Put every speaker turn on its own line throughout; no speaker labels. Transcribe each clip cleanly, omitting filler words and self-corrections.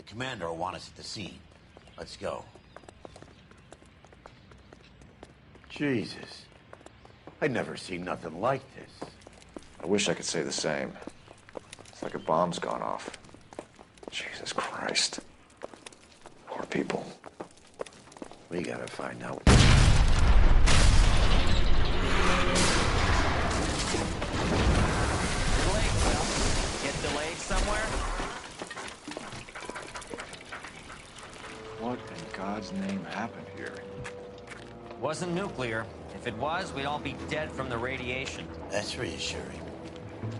commander will want us at the scene. Let's go.
Jesus. I'd never seen nothing like this.
I wish I could say the same. It's like a bomb's gone off. Jesus Christ. Poor people.
We gotta find out.
Get delayed somewhere?
What in God's name happened here?
Wasn't nuclear. If it was, we'd all be dead from the radiation.
That's reassuring.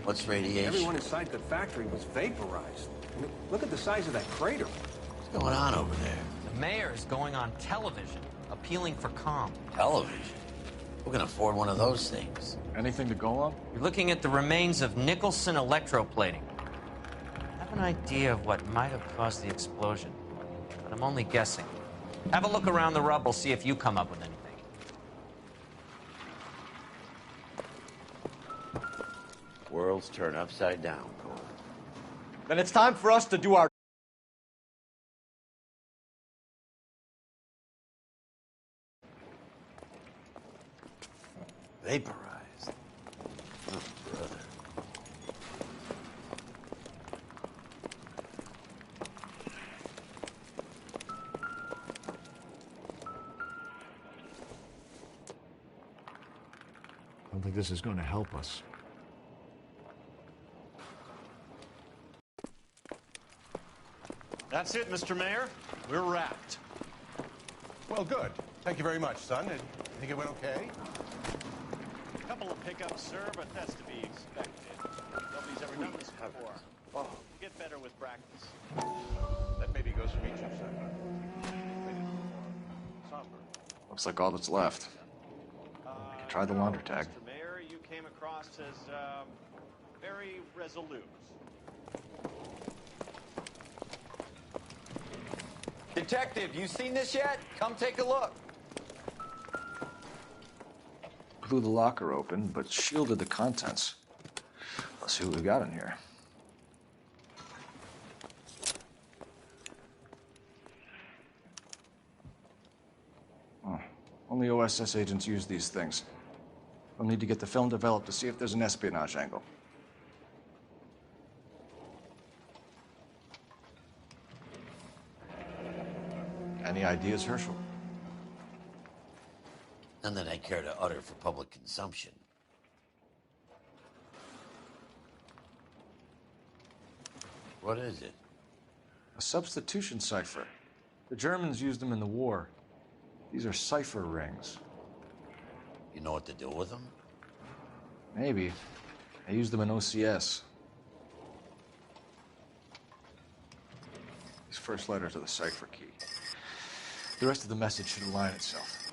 What's radiation?
Everyone inside the factory was vaporized. I mean, look at the size of that crater.
What's going on over there?
The mayor is going on television, appealing for calm.
Television? Who can afford one of those things?
Anything to go on?
You're looking at the remains of Nicholson electroplating. I have an idea of what might have caused the explosion, but I'm only guessing. Have a look around the rubble, see if you come up with anything.
Worlds turn upside down, Cole.
Then it's time for us to do our...
Vaporized. Oh, brother.
I don't think this is going to help us.
That's it, Mr. Mayor. We're wrapped.
Well, good. Thank you very much, son. I think it went okay.
A couple of pickups, sir, but that's to be expected. Nobody's ever done this before.
Oh,
Get better with practice.
that maybe goes for each of son. Somber.
Looks like all that's left. Try the launder tag.
Mr. Mayor, you came across as very resolute.
Detective, you seen this yet? Come take a look.
Blew the locker open, but shielded the contents. Let's see what we got in here. Oh, only OSS agents use these things. We'll need to get the film developed to see if there's an espionage angle. Any ideas, Herschel?
None that I care to utter for public consumption. What is it?
A substitution cipher. The Germans used them in the war. These are cipher rings.
You know what to do with them?
Maybe. I used them in OCS. These first letters are the cipher key. The rest of the message should align itself.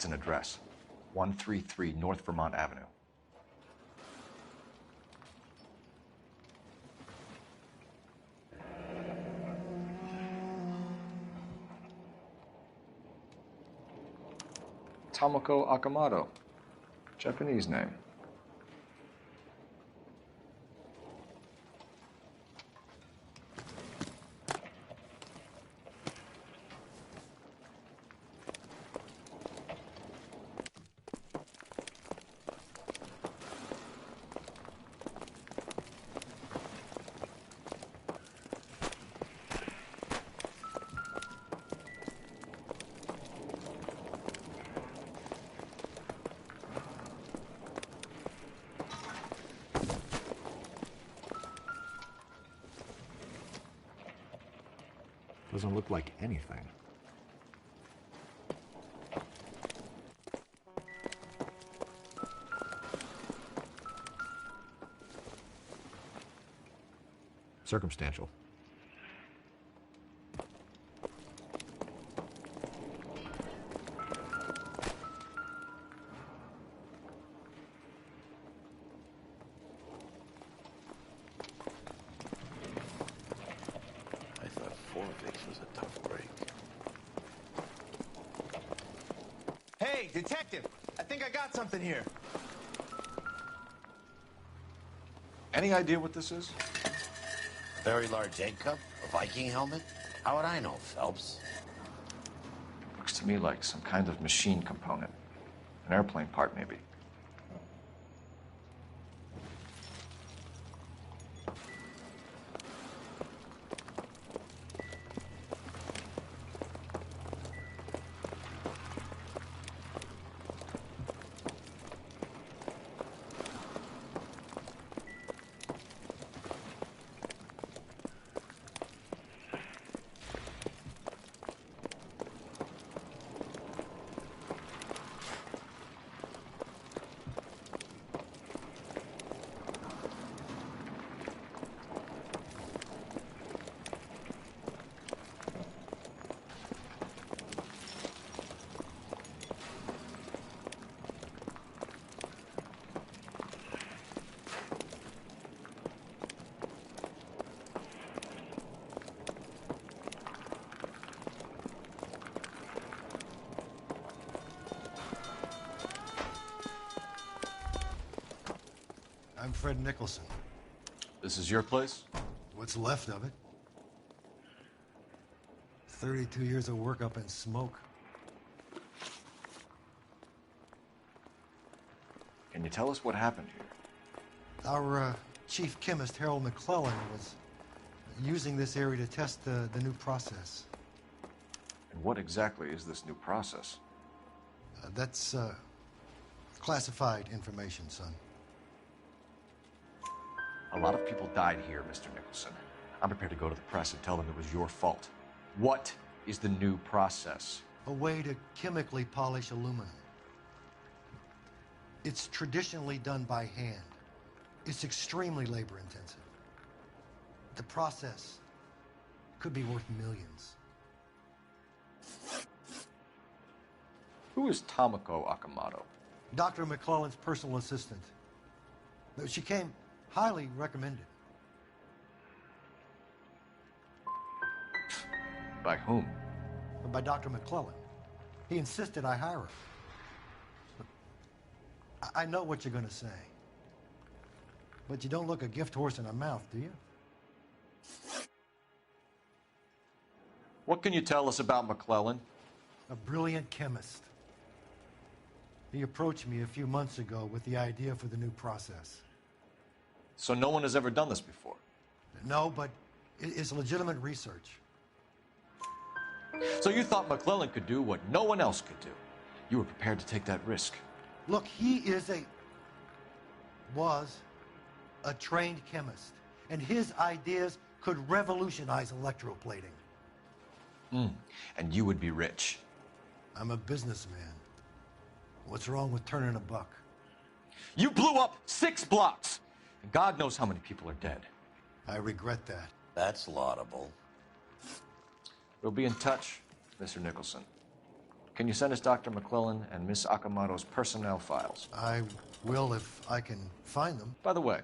It's an address. 133 North Vermont Avenue. Tomoko Akamoto. Japanese name.
Doesn't look like anything. Circumstantial.
I thought Forse was a tough break.
Hey, detective! I think I got something here.
Any idea what this is?
Very large egg cup? A Viking helmet? How would I know, Phelps?
Looks to me like some kind of machine component. An airplane part, maybe.
I'm Fred Nicholson.
This is your place?
What's left of it? 32 years of work up in smoke.
Can you tell us what happened here?
Our chief chemist, Harold McClellan, was using this area to test the new process.
And what exactly is this new process?
That's classified information, son.
A lot of people died here, Mr. Nicholson. I'm prepared to go to the press and tell them it was your fault. What is the new process?
A way to chemically polish aluminum. It's traditionally done by hand. It's extremely labor intensive. The process could be worth millions.
Who is Tomoko Akamoto?
Dr. McClellan's personal assistant. She came highly recommended.
By whom?
By Dr. McClellan. He insisted I hire her. I know what you're going to say. But you don't look a gift horse in the mouth, do you?
What can you tell us about McClellan?
A brilliant chemist. He approached me a few months ago with the idea for the new process.
So no one has ever done this before?
No, but it's legitimate research.
So you thought McClellan could do what no one else could do? You were prepared to take that risk?
Look, he was a trained chemist, and his ideas could revolutionize electroplating.
And you would be rich?
I'm a businessman. What's wrong with turning a buck?
You blew up 6 blocks! And God knows how many people are dead.
I regret that.
That's laudable.
We'll be in touch, Mr. Nicholson. Can you send us Dr. McClellan and Miss Akamoto's personnel files?
I will if I can find them.
By the way,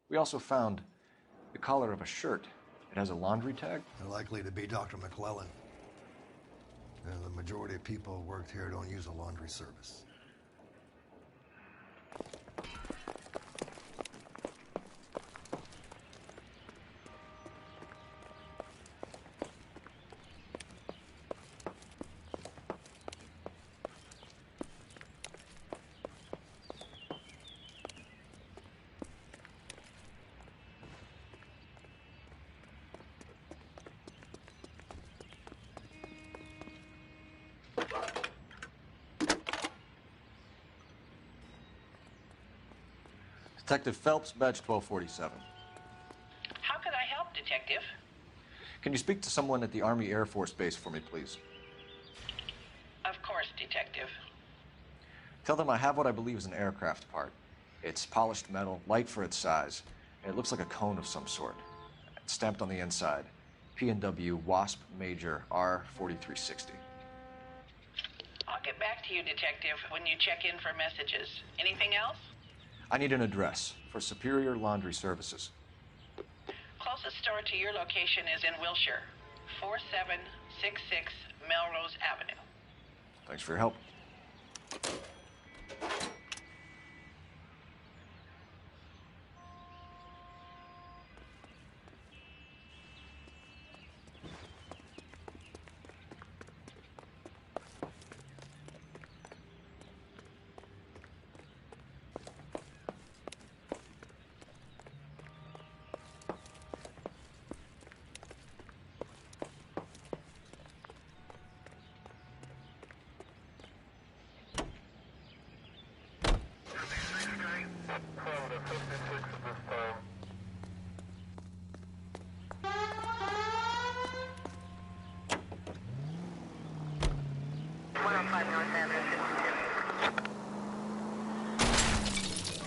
we also found the collar of a shirt. It has a laundry tag.
They're likely to be Dr. McClellan. And the majority of people who worked here don't use a laundry service.
Detective Phelps, badge 1247.
How could I help, Detective?
Can you speak to someone at the Army Air Force Base for me, please?
Of course, Detective.
Tell them I have what I believe is an aircraft part. It's polished metal, light for its size, and it looks like a cone of some sort. It's stamped on the inside. P&W Wasp Major R4360.
I'll get back to you, Detective, when you check in for messages. Anything else?
I need an address for Superior Laundry Services.
Closest store to your location is in Wilshire, 4766 Melrose Avenue.
Thanks for your help.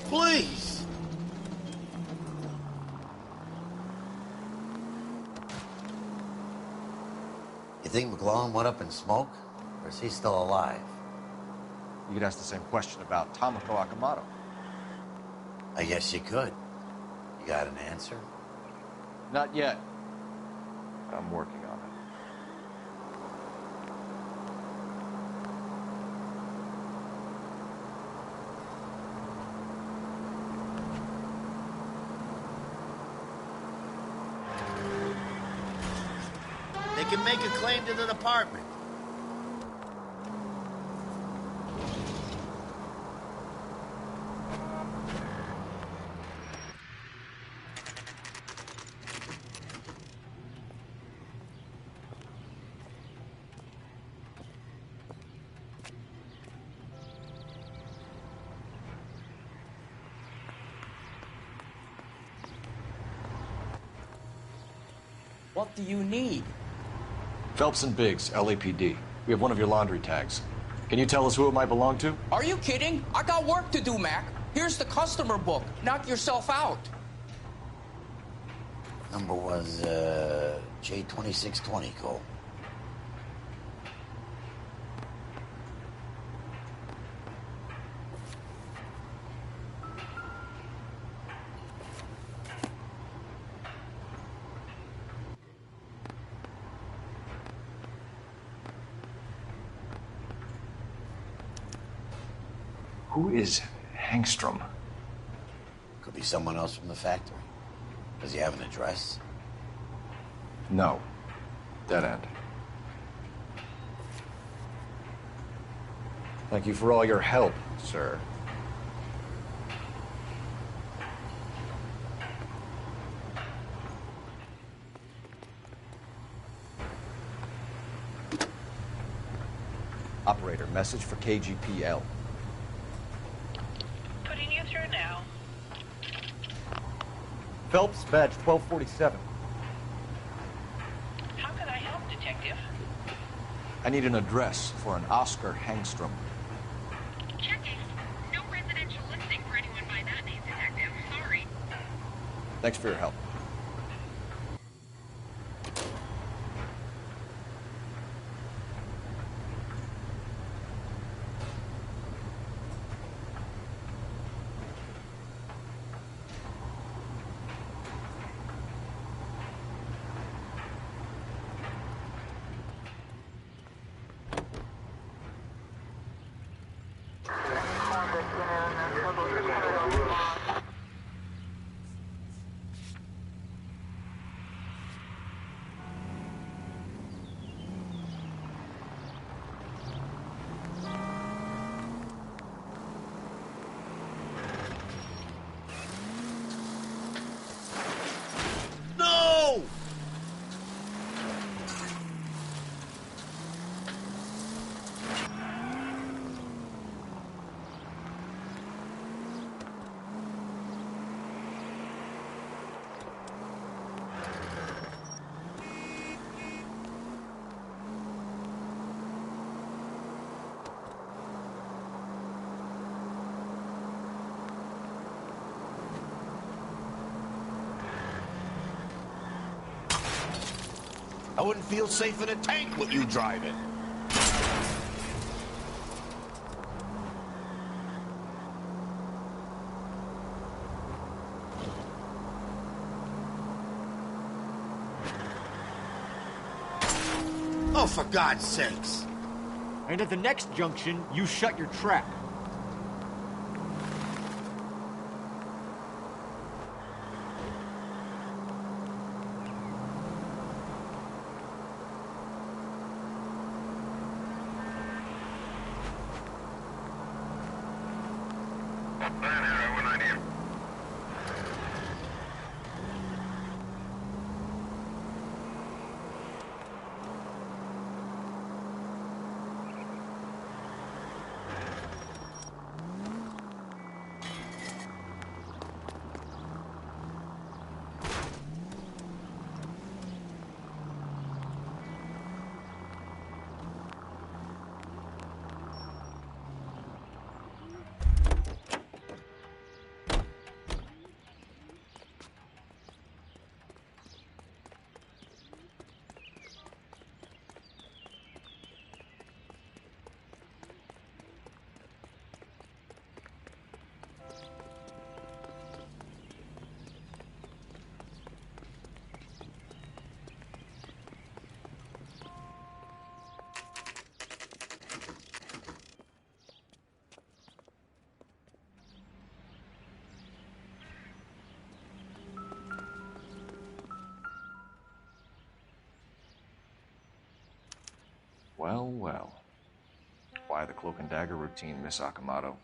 Please! You think McClellan went up in smoke? Or is he still alive?
You could ask the same question about Tomoko Akamoto.
I guess you could. You got an answer?
Not yet. I'm working on it.
They can make a claim to the department.
What do you need?
Phelps and Biggs, LAPD. We have one of your laundry tags. Can you tell us who it might belong to?
Are you kidding? I got work to do, Mac. Here's the customer book. Knock yourself out.
Number was, J2620, Cole.
Who is Hangstrom?
Could be someone else from the factory. Does he have an address?
No. Dead end. Thank you for all your help, sir. Operator, message for KGPL.
Putting you through now.
Phelps, badge 1247.
How can I help, Detective?
I need an address for an Oscar Hangstrom.
Checking. No residential listing for anyone by that name, Detective. Sorry.
Thanks for your help.
I wouldn't feel safe in a tank with you driving. Oh, for God's sakes.
And at the next junction, you shut your trap.
Well, well. Why the cloak and dagger routine, Miss Akamoto?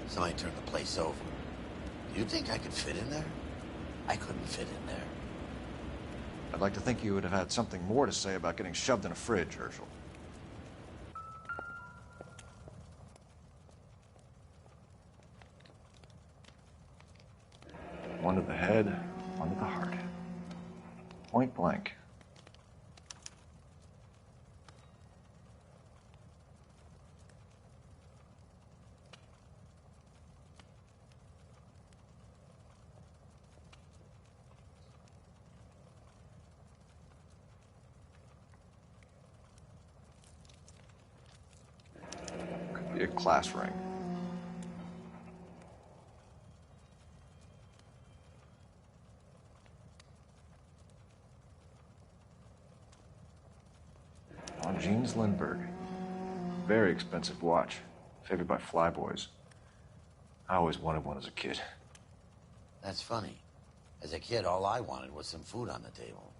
Somebody turned the place over. Do you think I could fit in there? I couldn't fit in there.
I'd like to think you would have had something more to say about getting shoved in a fridge, Herschel. One to the head, one to the heart. Point blank. Could be a class ring. On Jeans Lindbergh. Very expensive watch. Favored by flyboys. I always wanted one as a kid.
That's funny. As a kid, all I wanted was some food on the table.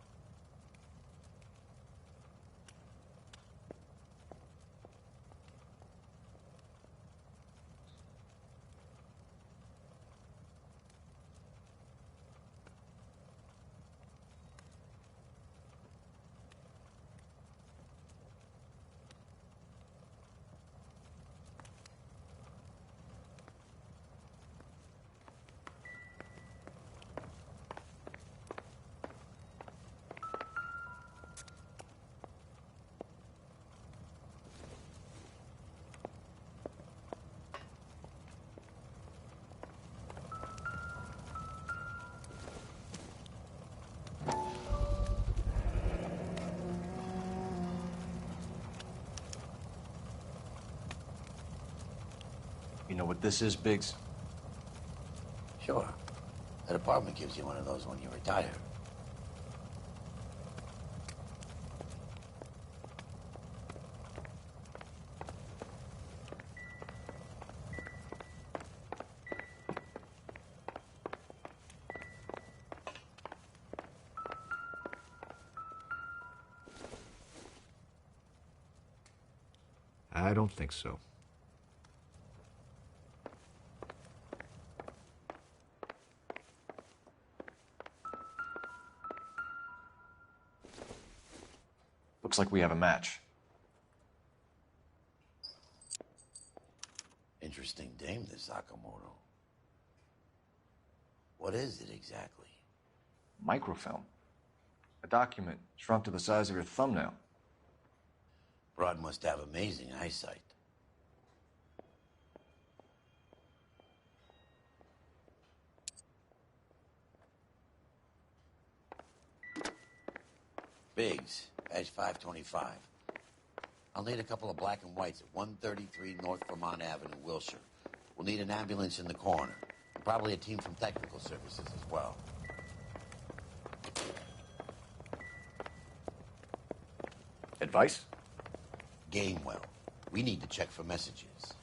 You know what this is, Biggs?
Sure. That apartment gives you one of those when you retire.
I don't think so.
Looks like we have a match.
Interesting dame, this Sakamoto. What is it exactly?
Microfilm. A document shrunk to the size of your thumbnail.
Broad must have amazing eyesight. Biggs, badge 525. I'll need a couple of black and whites at 133 North Vermont Avenue, Wilshire. We'll need an ambulance in the corner. And probably a team from technical services as well.
Advice?
Gamewell. We need to check for messages.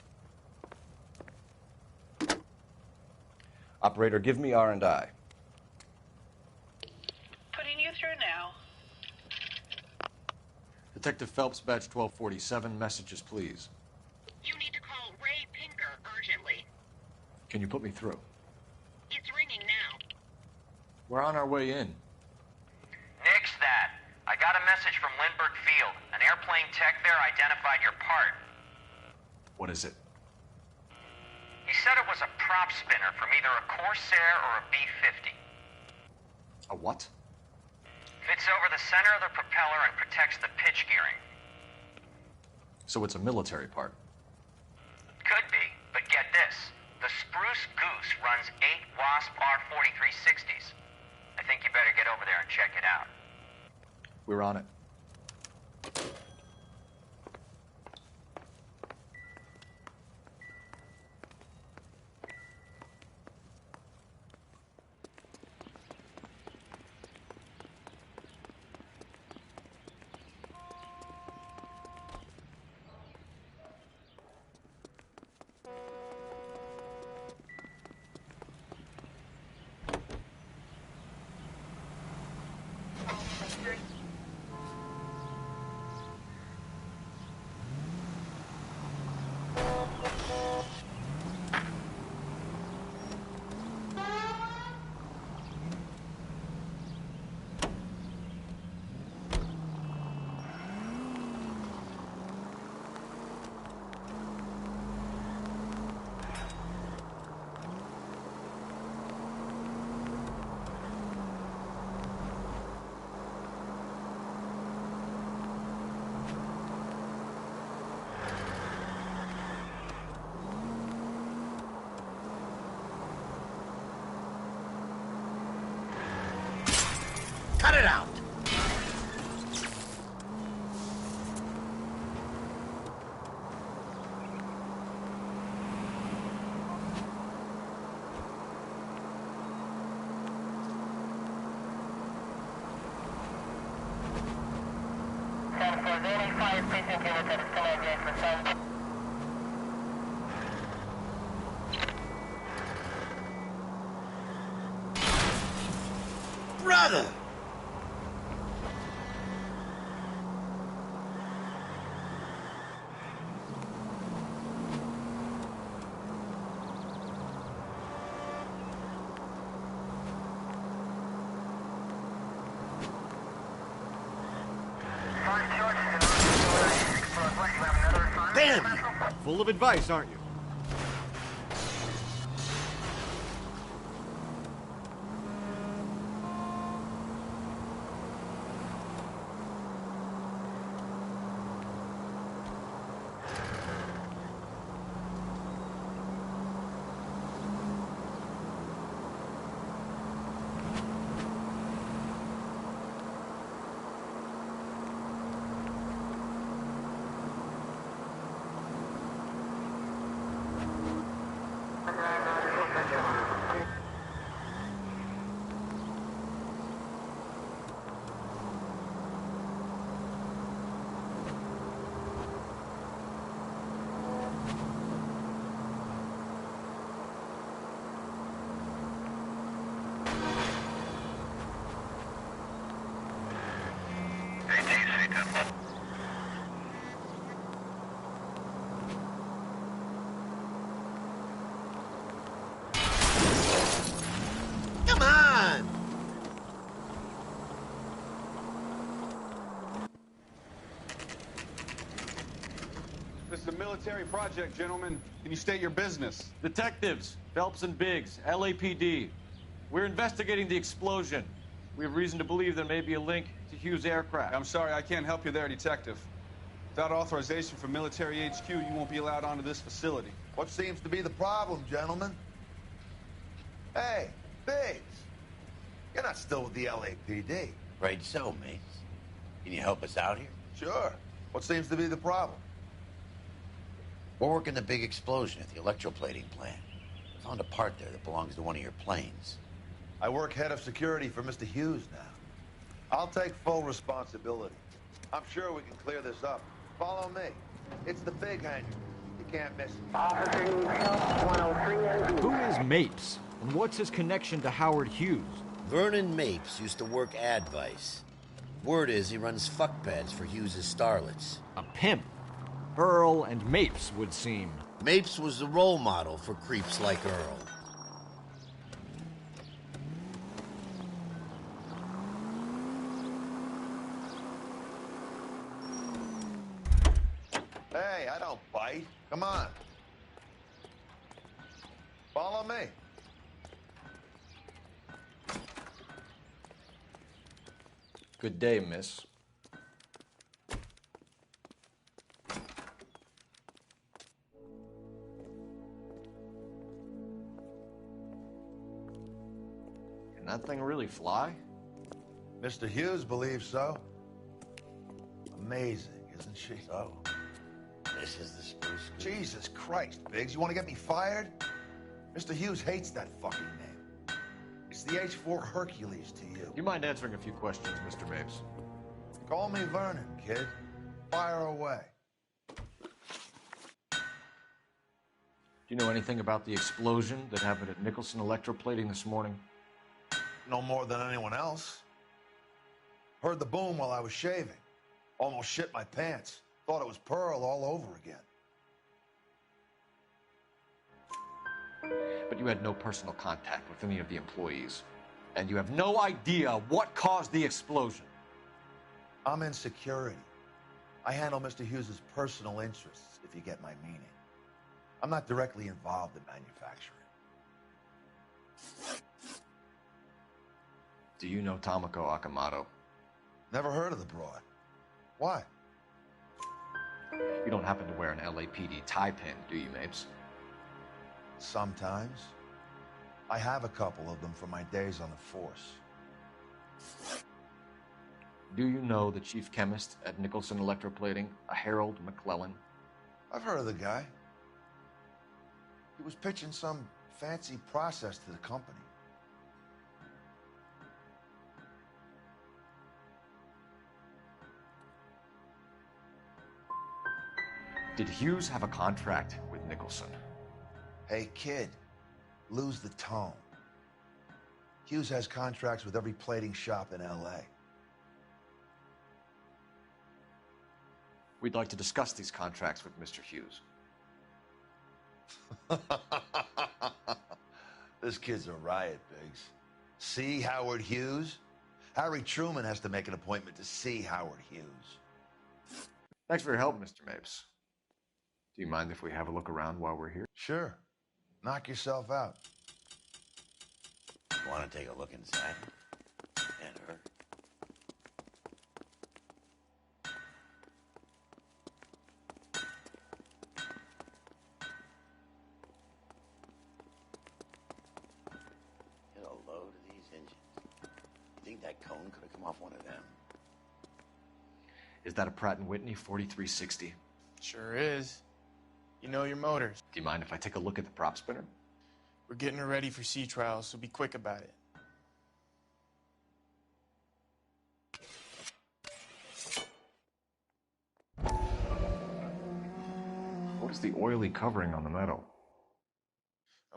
Operator, give me R&I.
Putting you through now.
Detective Phelps, badge 1247. Messages, please.
You need to call Ray Pinker urgently.
Can you put me through?
It's ringing now.
We're on our way in.
Nix that. I got a message from Lindbergh Field. An airplane tech there identified your part.
What is it?
He said it was a prop spinner from either a Corsair or a B-50.
A what?
Fits over the center of the propeller and protects the pitch gearing.
So it's a military part.
Could be, but get this. The Spruce Goose runs 8 Wasp R-4360s. I think you better get over there and check it out.
We're on it.
Cut it out! Brother! Damn you!
Full of advice, aren't you?
Come on!
This is a military project, gentlemen. Can you state your business?
Detectives, Phelps and Biggs, LAPD.
We're investigating the explosion. We have reason to believe there may be a link to Hughes' aircraft.
I'm sorry, I can't help you there, Detective. Without authorization from military HQ, you won't be allowed onto this facility.
What seems to be the problem, gentlemen? Hey, Biggs. You're not still with the LAPD.
Right so, mates. Can you help us out here?
Sure. What seems to be the problem?
We're working the big explosion at the electroplating plant. We found a part there that belongs to one of your planes.
I work head of security for Mr. Hughes now. I'll take full responsibility. I'm sure we can clear this up. Follow me. It's the big hangar. You can't miss it.
Who is Mapes, and what's his connection to Howard Hughes?
Vernon Mapes used to work Advice. Word is he runs fuck pads for Hughes' starlets.
A pimp. Earl and Mapes would seem.
Mapes was the role model for creeps like Earl.
Hey, I don't bite. Come on. Follow me.
Good day, miss. Can that thing really fly?
Mr. Hughes believes so. Amazing, isn't she?
So, this is the spruce.
Jesus Christ, Biggs. You want to get me fired? Mr. Hughes hates that fucking name. It's the H-4 Hercules to you.
Do you mind answering a few questions, Mr. Mapes?
Call me Vernon, kid. Fire away.
Do you know anything about the explosion that happened at Nicholson Electroplating this morning?
No more than anyone else. Heard the boom while I was shaving. Almost shit my pants. Thought it was Pearl all over again.
But you had no personal contact with any of the employees. And you have no idea what caused the explosion.
I'm in security. I handle Mr. Hughes' personal interests, if you get my meaning. I'm not directly involved in manufacturing.
Do you know Tomoko Akamoto?
Never heard of the broad. Why?
You don't happen to wear an LAPD tie pin, do you, Mapes?
Sometimes. I have a couple of them from my days on the Forse.
Do you know the chief chemist at Nicholson Electroplating, a Harold McClellan?
I've heard of the guy. He was pitching some fancy process to the company.
Did Hughes have a contract with Nicholson?
Hey, kid, lose the tone. Hughes has contracts with every plating shop in L.A.
We'd like to discuss these contracts with Mr. Hughes.
This kid's a riot, Biggs. See Howard Hughes? Harry Truman has to make an appointment to see Howard Hughes.
Thanks for your help, Mr. Mapes. Do you mind if we have a look around while we're here?
Sure. Knock yourself out.
You want to take a look inside? And her? Get a load of these engines. You think that cone could have come off one of them?
Is that a Pratt & Whitney 4360?
Sure is. You know your motors.
Do you mind if I take a look at the prop spinner?
We're getting her ready for sea trials, so be quick about it.
What is the oily covering on the metal?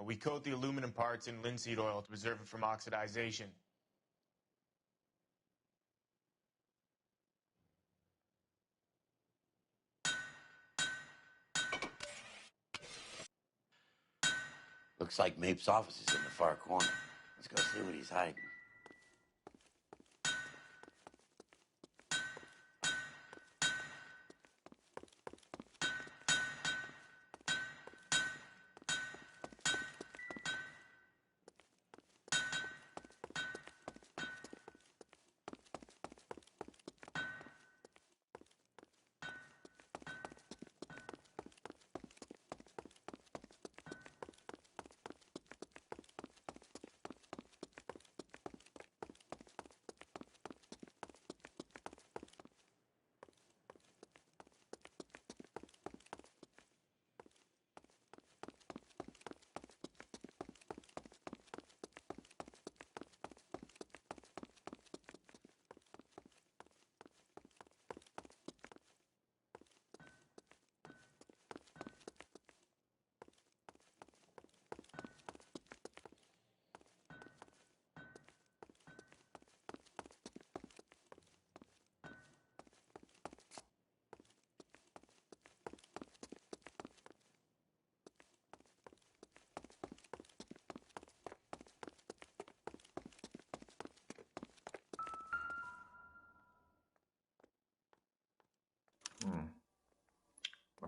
We coat the aluminum parts in linseed oil to preserve it from oxidization.
Looks like Mapes' office is in the far corner. Let's go see what he's hiding.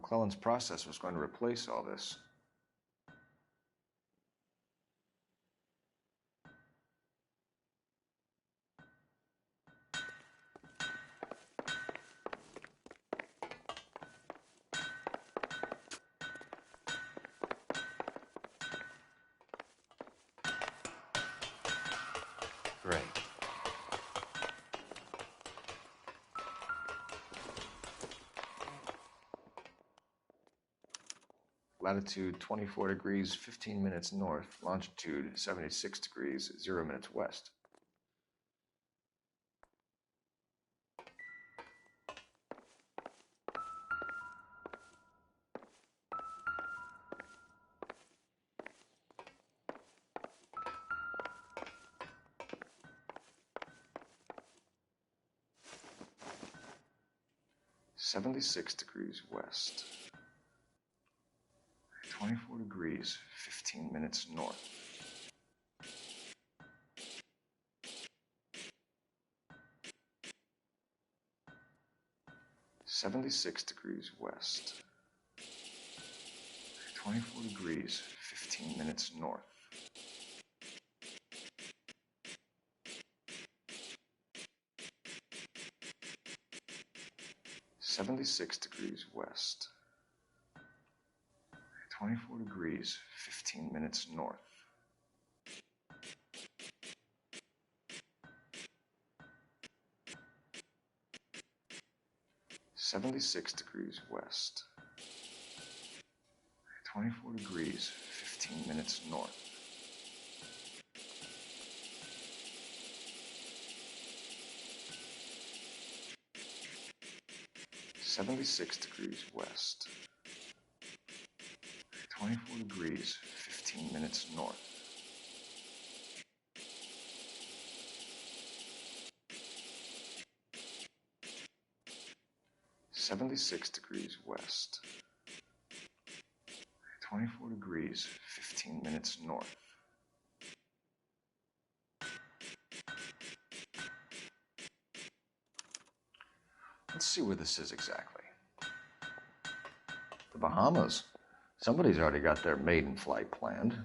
McClellan's process was going to replace all this.
Great.
Latitude 24 degrees, 15 minutes north. Longitude 76 degrees, 0 minutes west. (76 degrees west). 24 degrees, 15 minutes north. (76 degrees west). 24 degrees, 15 minutes north. 76 degrees west. 24 degrees, 15 minutes north. 76 degrees west. 24 degrees, 15 minutes north. 76 degrees west. 24 degrees, 15 minutes north. 76 degrees west. 24 degrees, 15 minutes north. Let's see where this is exactly. The Bahamas. Somebody's already got their maiden flight planned.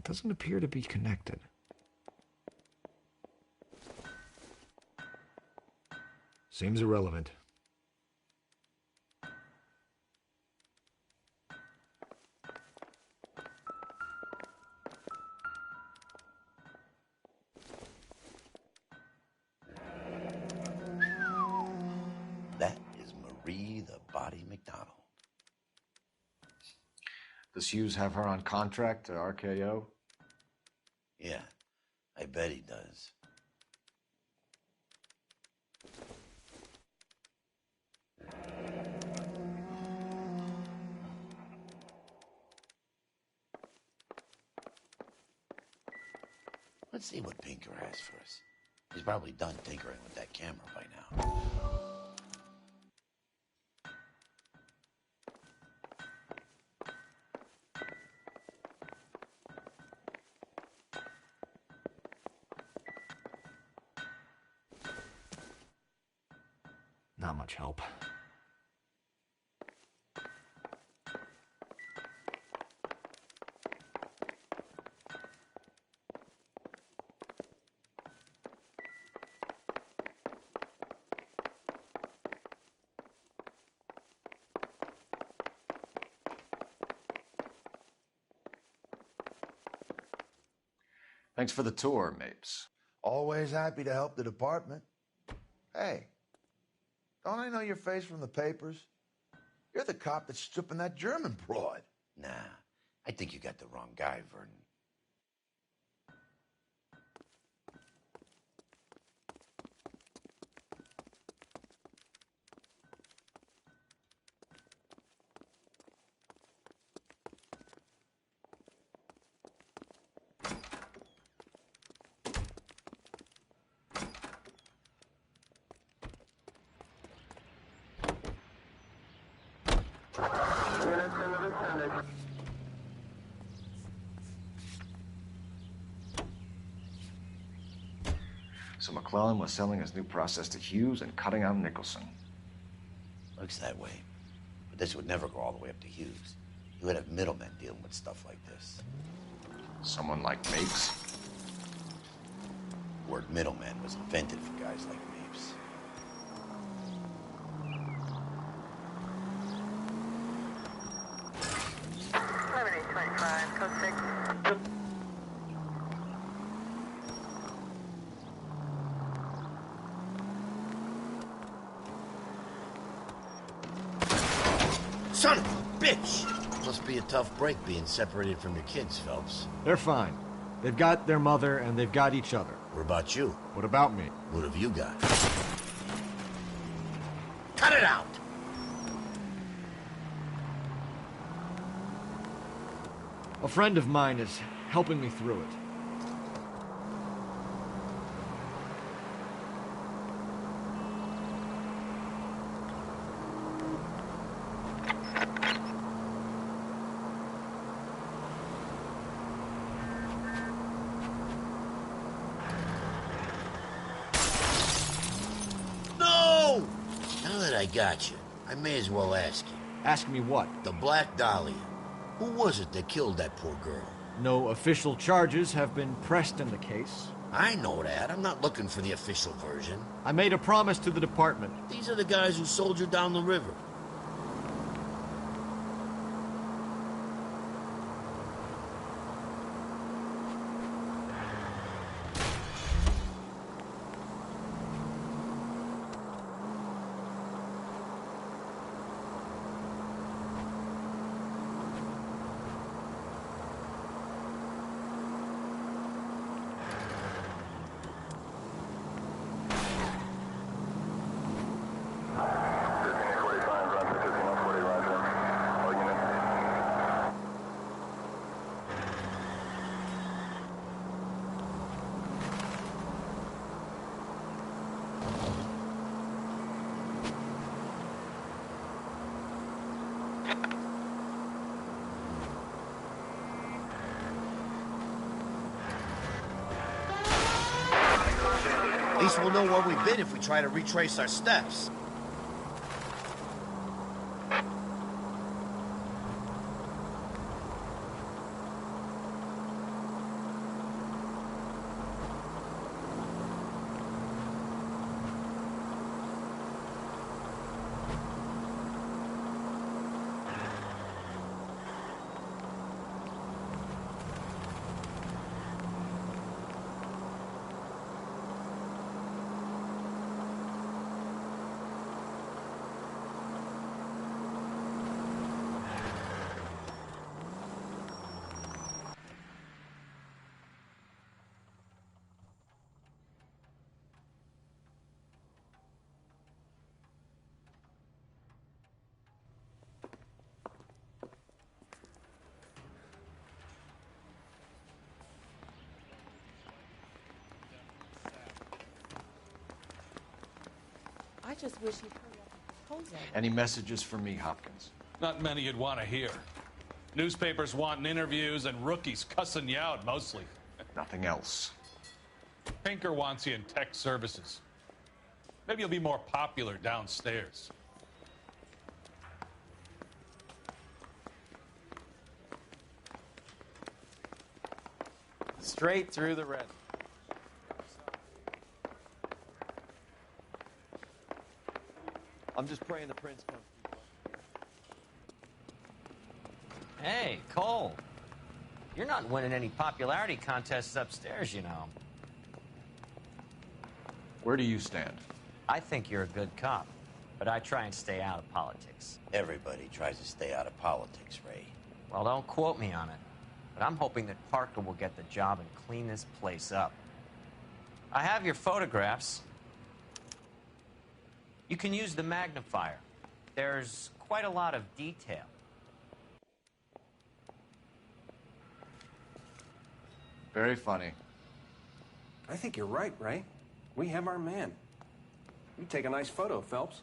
Doesn't appear to be connected. Seems irrelevant.
That is Marie the Body McDonald.
Does Hughes have her on contract to RKO?
Yeah, I bet he does. Let's see what Pinker has for us. He's probably done tinkering with that camera by now.
Not much help.
Thanks for the tour, Mapes.
Always happy to help the department. Hey, don't I know your face from the papers? You're the cop that's stripping that German broad.
Nah, I think you got the wrong guy, Vernon.
So McClellan was selling his new process to Hughes and cutting out Nicholson.
Looks that way. But this would never go all the way up to Hughes. He would have middlemen dealing with stuff like this.
Someone like Mapes?
The word middleman was invented for guys like Mapes.
Code 6.
Son of a bitch! Must be a tough break being separated from your kids, Phelps.
They're fine. They've got their mother and they've got each other.
What about you?
What about me?
What have you got? Cut it out!
A friend of mine is helping me through it.
No! Now that I got you, I may as well ask you.
Ask me what?
The Black Dahlia. Who was it that killed that poor girl?
No official charges have been pressed in the case.
I know that. I'm not looking for the official version.
I made a promise to the department.
These are the guys who sold you down the river. At least we'll know where we've been if we try to retrace our steps.
just wish he'd hurry up and propose on it.
Any messages for me, Hopkins?
Not many you'd want to hear. Newspapers wanting interviews and rookies cussing you out, mostly.
Nothing else.
Pinker wants you in tech services. Maybe you'll be more popular downstairs.
Straight through the red. I'm just praying the prince comes through.
Hey, Cole. You're not winning any popularity contests upstairs, you know.
Where do you stand?
I think you're a good cop, but I try and stay out of politics.
Everybody tries to stay out of politics, Ray.
Well, don't quote me on it, but I'm hoping that Parker will get the job and clean this place up. I have your photographs. You can use the magnifier. There's quite a lot of detail.
Very funny.
I think you're right, Ray. We have our man. You take a nice photo, Phelps.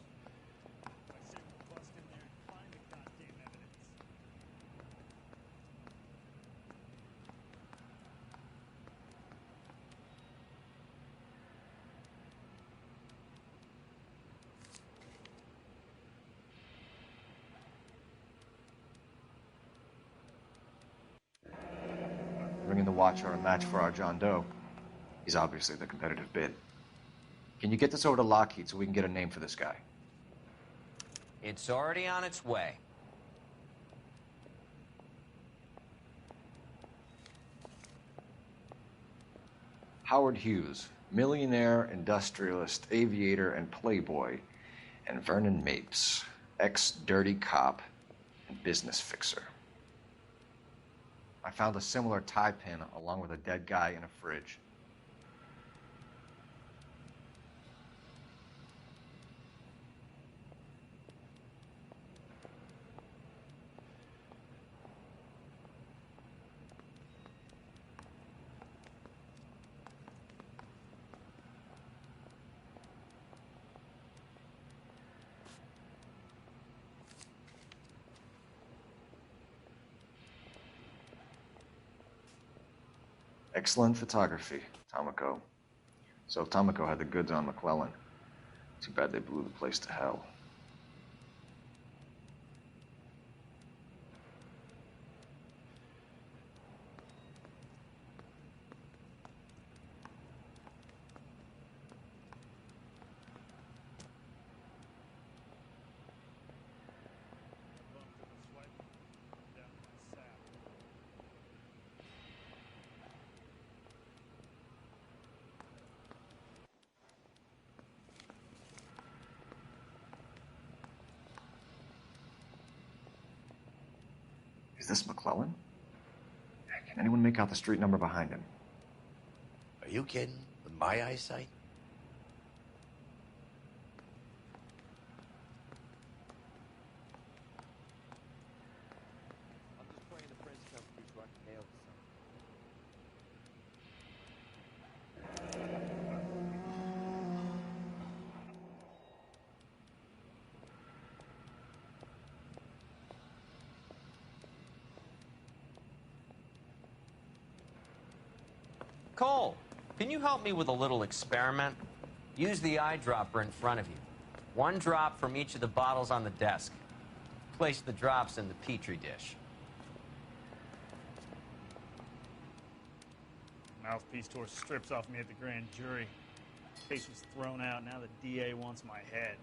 Bringing the Watcher a match for our John Doe. He's obviously the competitive bid. Can you get this over to Lockheed so we can get a name for this guy?
It's already on its way.
Howard Hughes, millionaire, industrialist, aviator, and playboy, and Vernon Mapes, ex-dirty cop and business fixer. I found a similar tie pin along with a dead guy in a fridge. Excellent photography, Tomoko. So Tomoko had the goods on McClellan. Too bad they blew the place to hell. Is this McClellan? Can anyone make out the street number behind him?
Are you kidding? With my eyesight?
I'm just praying the prince comes through so I can nail this son.
Cole, can you help me with a little experiment? Use the eyedropper in front of you. One drop from each of the bottles on the desk. Place the drops in the Petri dish.
Mouthpiece tore strips off me at the grand jury. Case was thrown out. Now the DA wants my head.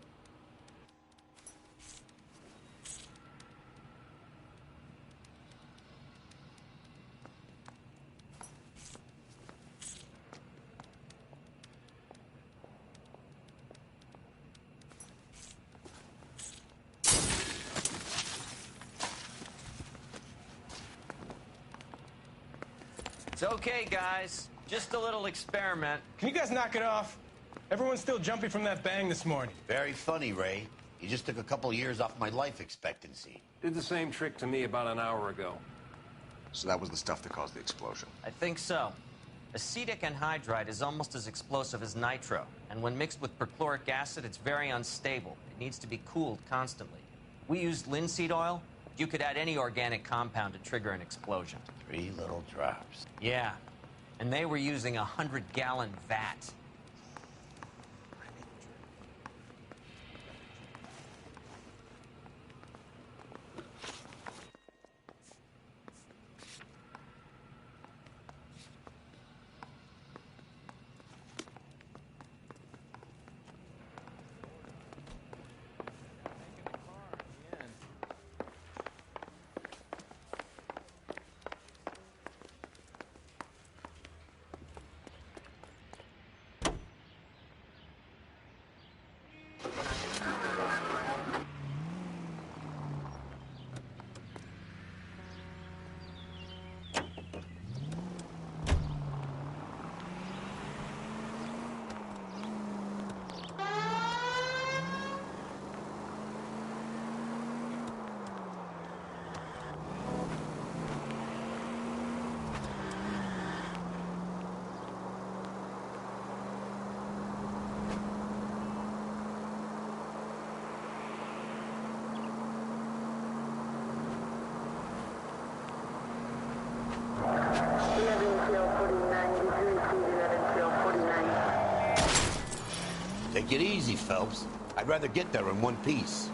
It's okay, guys. Just a little experiment.
Can you guys knock it off? Everyone's still jumpy from that bang this morning.
Very funny, Ray. You just took a couple of years off my life expectancy.
Did the same trick to me about an hour ago.
So that was the stuff that caused the explosion.
I think so. Acetic anhydride is almost as explosive as nitro, and when mixed with perchloric acid, it's very unstable. It needs to be cooled constantly. We used linseed oil. You could add any organic compound to trigger an explosion.
3 little drops.
Yeah, and they were using a 100-gallon vat.
Take it easy, Phelps. I'd rather get there in one piece.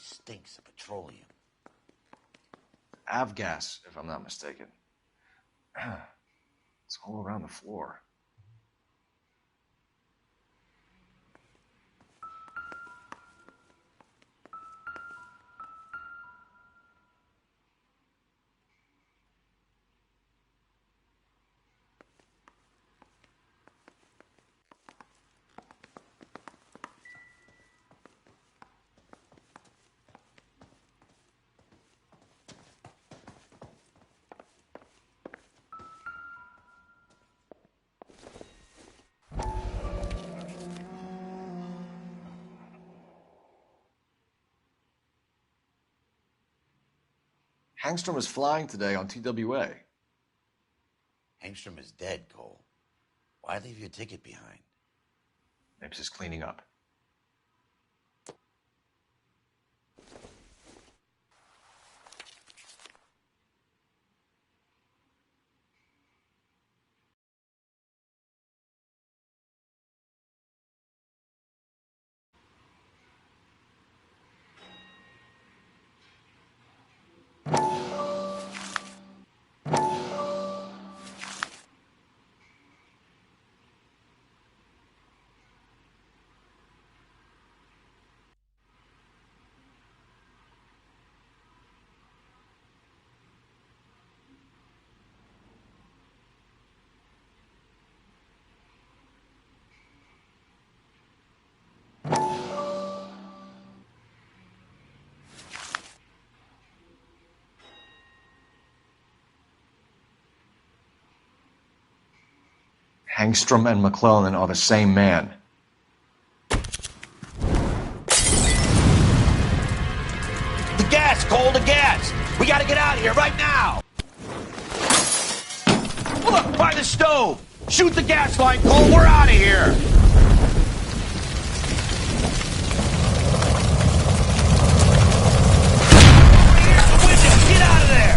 Stinks of petroleum.
Avgas, if I'm not mistaken. It's all around the floor. Hangstrom is flying today on TWA.
Hangstrom is dead, Cole. Why leave your ticket behind?
Mapes is cleaning up. Hangstrom and McClellan are the same man.
The gas, Cole, the gas! We gotta get out of here right now! Look, by the stove! Shoot the gas line, Cole, we're out of here! Get out of there!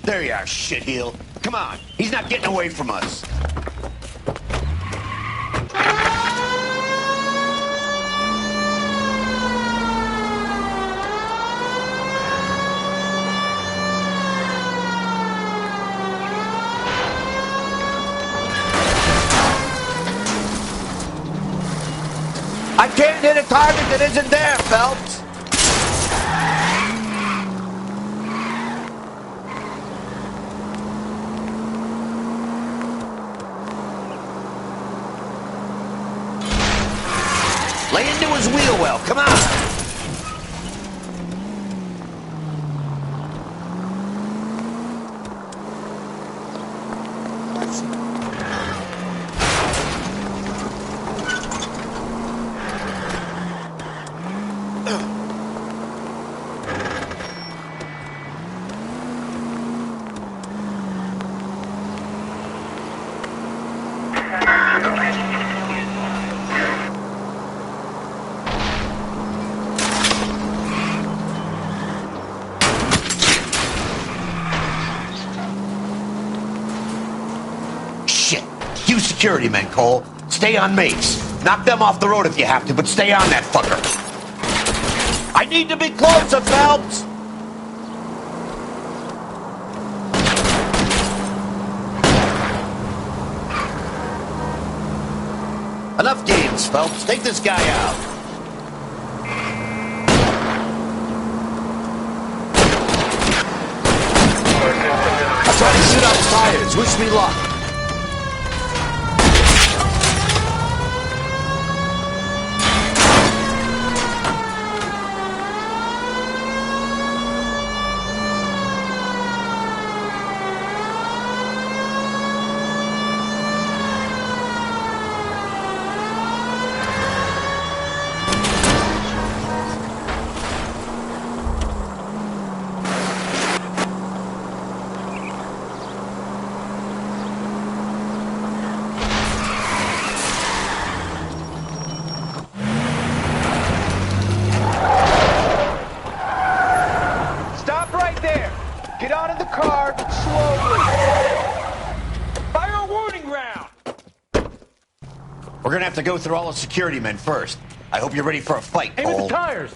There you are, shitheel. Come on, he's not getting away from us. I can't hit a target that isn't there, Phelps. Lay into his wheel well, come on. You security men, Cole. Stay on mates. Knock them off the road if you have to, but stay on that fucker. I need to be closer, Phelps. Enough games, Phelps. Take this guy out. I'll try to sit up tires. Wish me luck. We're gonna have to go through all the security men first. I hope you're ready for a fight, Cole.
Aim at the tires!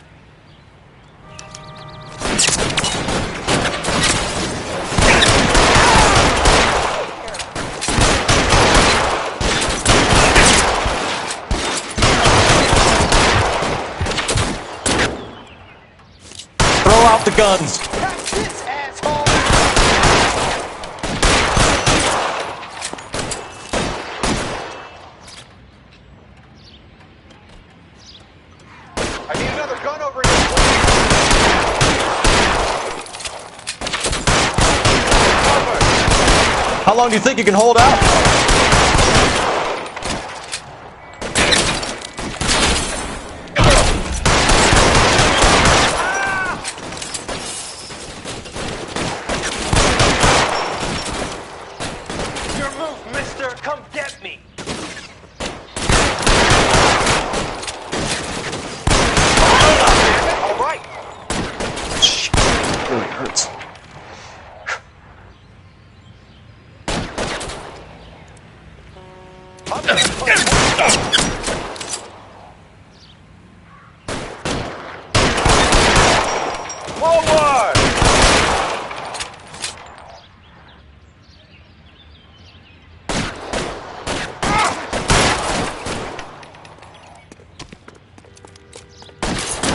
Throw out the guns!
Catch this, asshole!
I need another gun over here.
How long do you think you can hold out?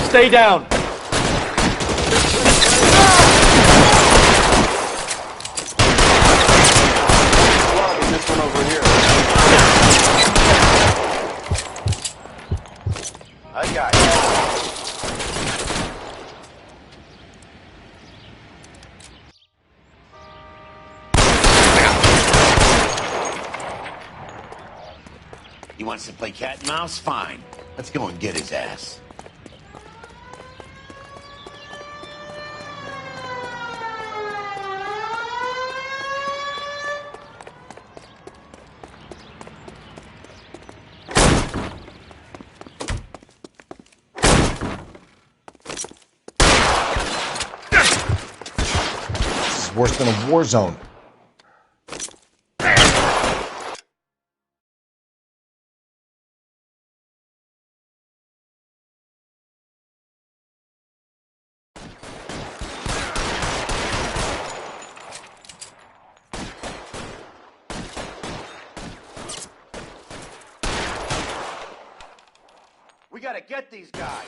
Stay down.
This one over here. I got you.
He wants to play cat and mouse? Fine. Let's go and get his ass.
This is worse than a war zone.
We gotta get these guys.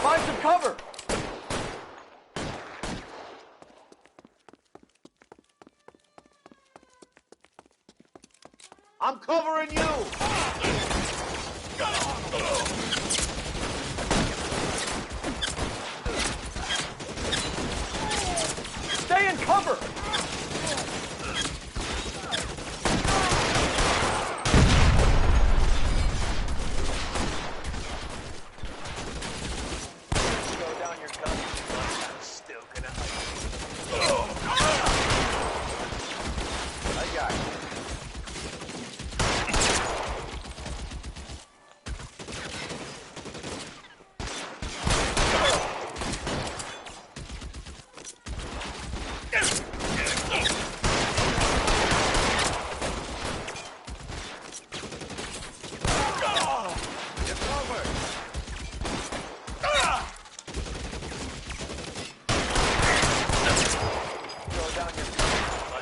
Find some cover!
I'm covering you!
Stay in cover!
Throw down your gun. I'm still gonna
I got you.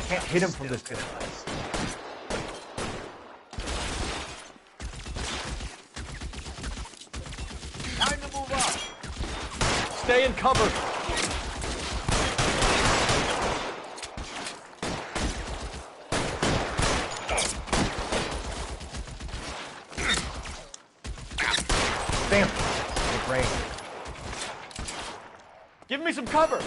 Can't hit him from this distance.
Time to move up.
Stay in cover!
Damn. Good range.
Give me some cover!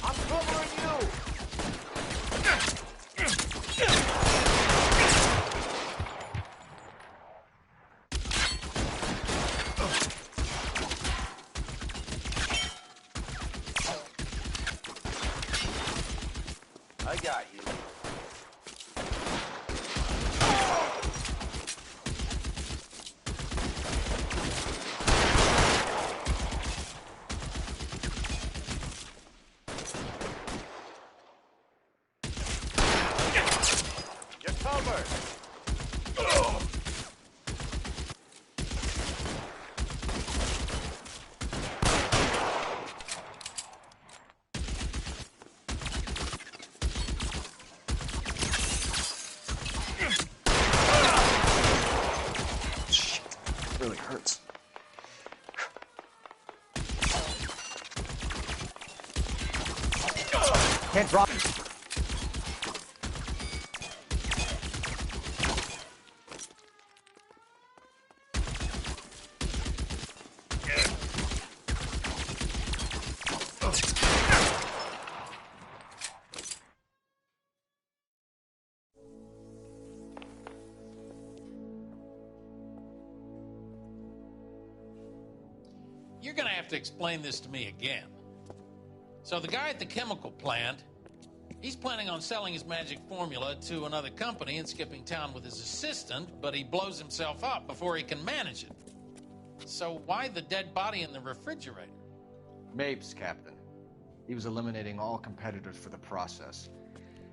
I'm covering you. I got you. You're covered.
Really hurts.
Can't drop it.
You're gonna have to explain this to me again. So the guy at the chemical plant, he's planning on selling his magic formula to another company and skipping town with his assistant, but he blows himself up before he can manage it. So why the dead body in the refrigerator?
Mapes, Captain. He was eliminating all competitors for the process.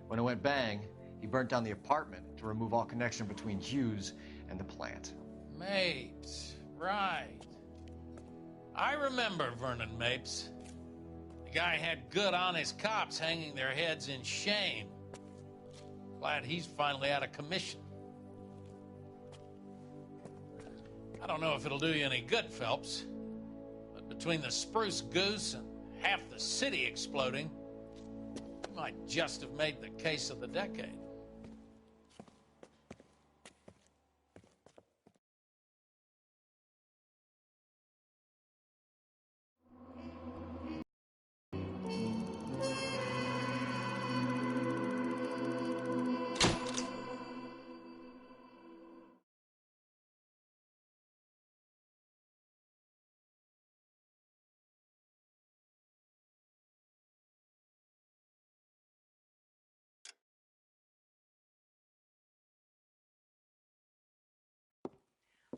When it went bang, he burnt down the apartment to remove all connection between Hughes and the plant.
Mapes, right. I remember Vernon Mapes. The guy had good, honest cops hanging their heads in shame. Glad he's finally out of commission. I don't know if it'll do you any good, Phelps, but between the spruce goose and half the city exploding, you might just have made the case of the decade.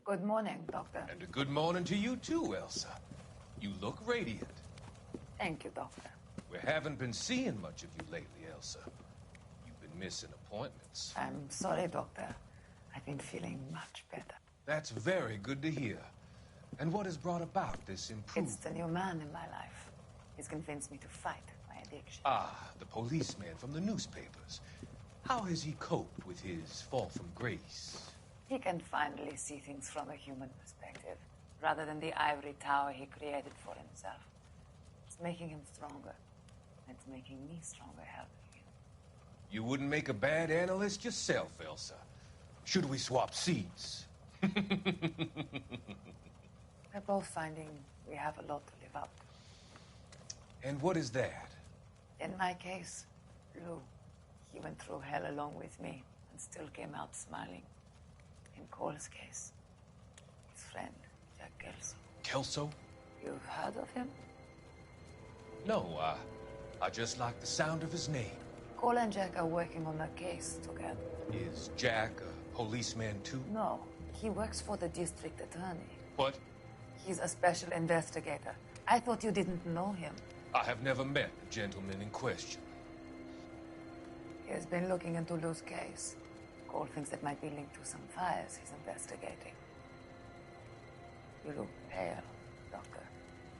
Good morning, Doctor.
And a good morning to you too, Elsa. You look radiant.
Thank you, Doctor.
We haven't been seeing much of you lately, Elsa. You've been missing appointments.
I'm sorry, Doctor. I've been feeling much better.
That's very good to hear. And what has brought about this improvement?
It's the new man in my life. He's convinced me to fight my addiction.
Ah, the policeman from the newspapers. How has he coped with his fall from grace?
He can finally see things from a human perspective, rather than the ivory tower he created for himself. It's making him stronger. It's making me stronger helping him.
You wouldn't make a bad analyst yourself, Elsa. Should we swap seats?
We're both finding we have a lot to live up to.
And what is that?
In my case, Lou. He went through hell along with me and still came out smiling. In Cole's case, his friend, Jack Kelso.
Kelso?
You've heard of him?
No, I just like the sound of his name.
Cole and Jack are working on a case together.
Is Jack a policeman too?
No, he works for the district attorney.
What?
He's a special investigator. I thought you didn't know him.
I have never met the gentleman in question.
He has been looking into Lou's case. Cole thinks it might be linked to some fires he's investigating. You look pale, Doctor.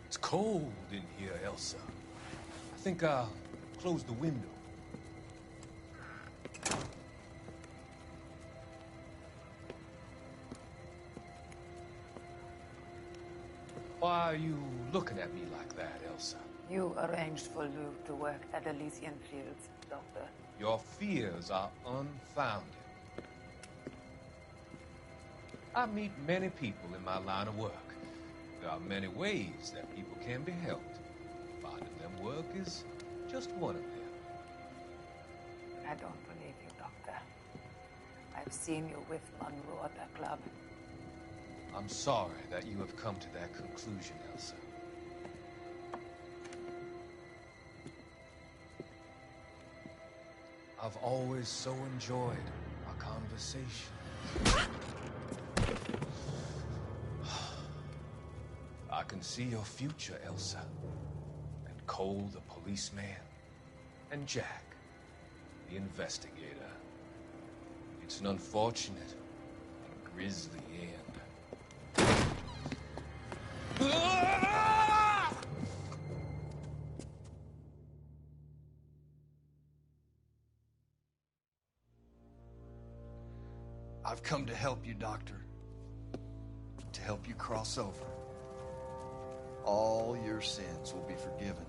It's cold in here, Elsa. I think I'll close the window. Why are you looking at me like that, Elsa?
You arranged for Lou to work at Elysian Fields, Doctor.
Your fears are unfounded. I meet many people in my line of work. There are many ways that people can be helped. Finding them work is just one of them.
I don't believe you, Doctor. I've seen you with Monroe at that club.
I'm sorry that you have come to that conclusion, Elsa. I've always so enjoyed our conversation. I can see your future, Elsa. And Cole, the policeman. And Jack, the investigator. It's an unfortunate and grisly end.
I've come to help you, Doctor. To help you cross over. All your sins will be forgiven.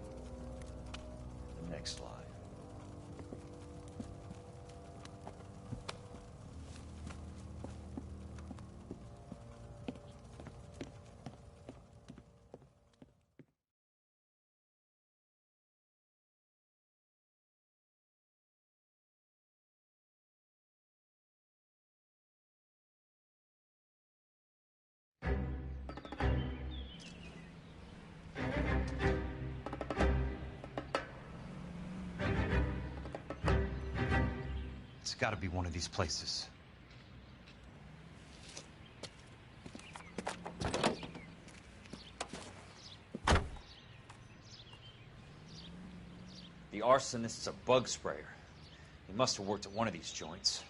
The next line.
It's got to be one of these places.
The arsonist's a bug sprayer. He must have worked at one of these joints.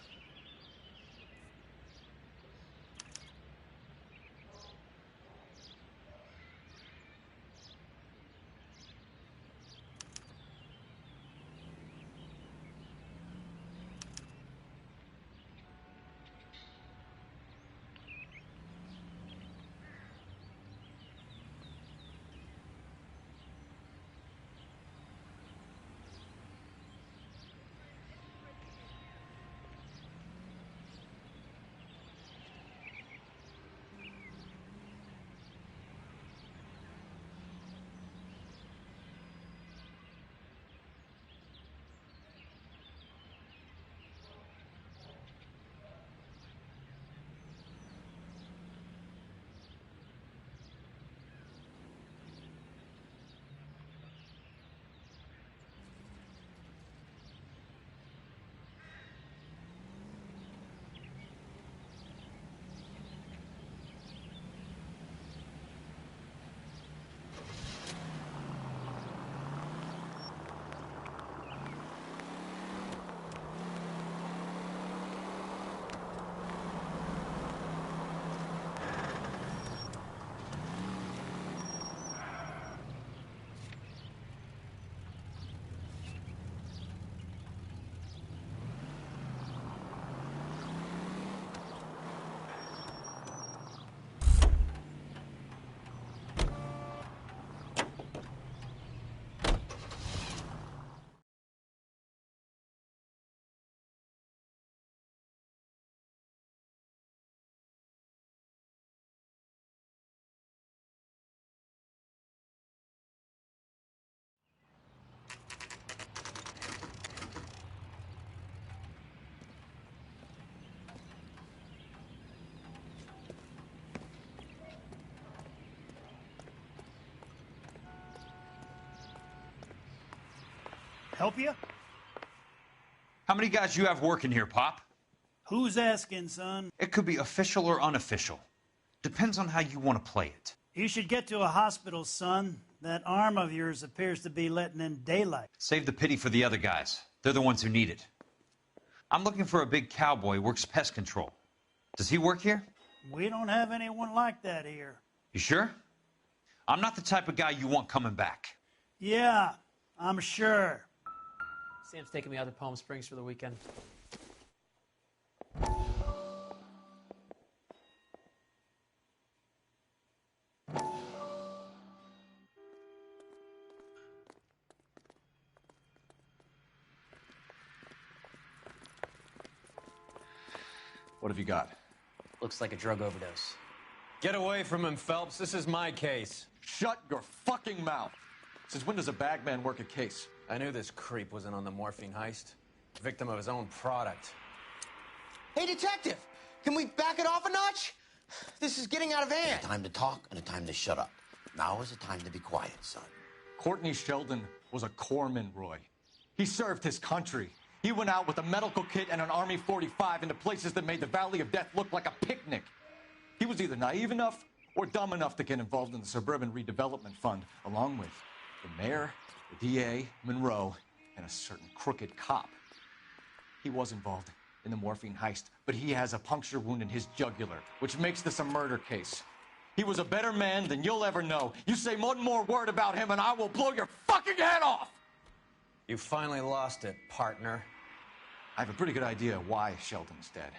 Help you?
How many guys you have working here, Pop?
Who's asking, son?
It could be official or unofficial. Depends on how you want to play it.
You should get to a hospital, son. That arm of yours appears to be letting in daylight.
Save the pity for the other guys. They're the ones who need it. I'm looking for a big cowboy who works pest control. Does he work here?
We don't have anyone like that here.
You sure? I'm not the type of guy you want coming back.
Yeah, I'm sure.
Sam's taking me out to Palm Springs for the weekend.
What have you got?
Looks like a drug overdose.
Get away from him, Phelps. This is my case.
Shut your fucking mouth. Since when does a bagman work a case?
I knew this creep wasn't on the morphine heist. Victim of his own product.
Hey, detective! Can we back it off a notch? This is getting out of hand.
A time to talk and a time to shut up. Now is a time to be quiet, son.
Courtney Sheldon was a corpsman, Roy. He served his country. He went out with a medical kit and an Army 45 into places that made the Valley of Death look like a picnic. He was either naive enough or dumb enough to get involved in the Suburban Redevelopment Fund, along with the mayor, the DA, Monroe, and a certain crooked cop. He was involved in the morphine heist, but he has a puncture wound in his jugular, which makes this a murder case. He was a better man than you'll ever know. You say one more word about him and I will blow your fucking head off!
You finally lost it, partner.
I have a pretty good idea why Sheldon's dead.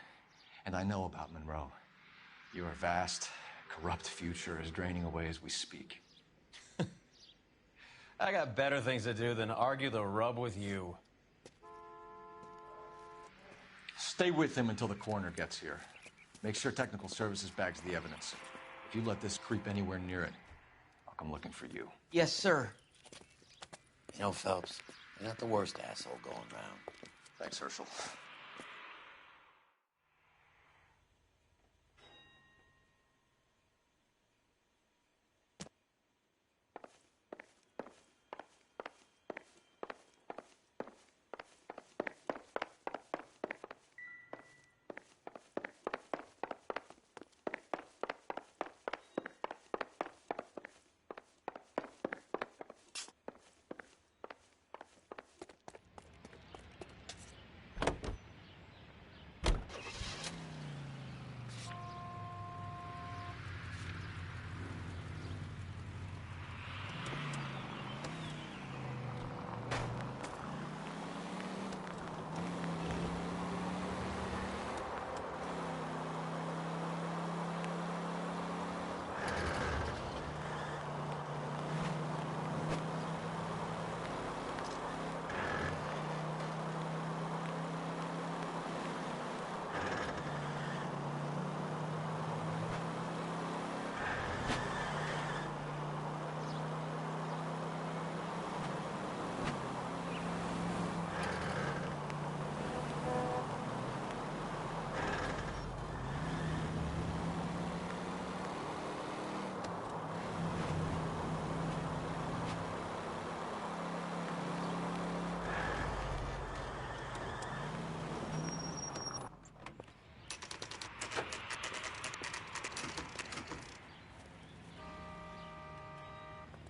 And I know about Monroe. Your vast, corrupt future is draining away as we speak.
I got better things to do than argue the rub with you.
Stay with him until the coroner gets here. Make sure technical services bags the evidence. If you let this creep anywhere near it, I'll come looking for you.
Yes, sir.
You know, Phelps, you're not the worst asshole going round.
Thanks, Herschel.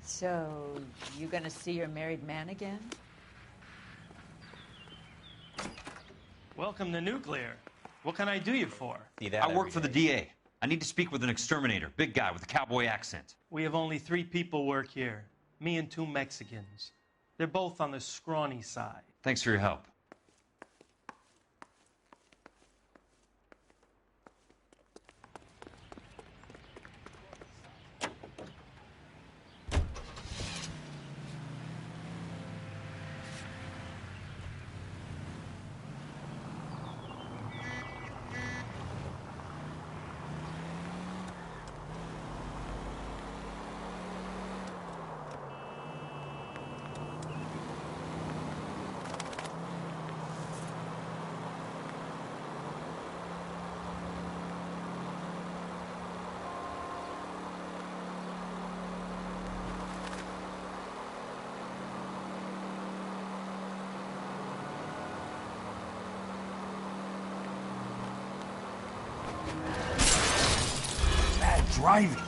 So, you gonna see your married man again?
Welcome to Nuclear. What can I do you for?
I work for the DA. I need to speak with an exterminator, big guy with a cowboy accent.
We have only 3 people work here. Me and 2 Mexicans. They're both on the scrawny side.
Thanks for your help.
Bad driving.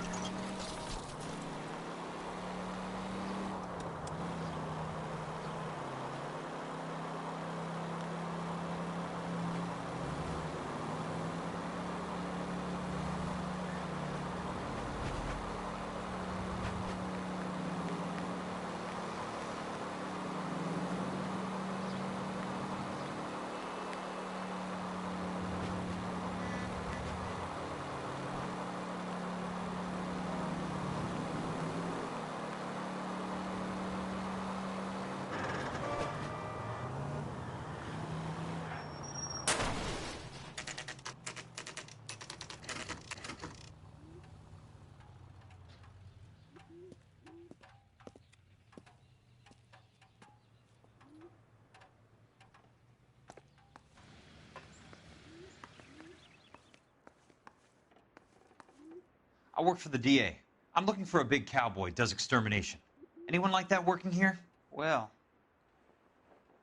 I work for the DA. I'm looking for a big cowboy, does extermination. Anyone like that working here?
Well,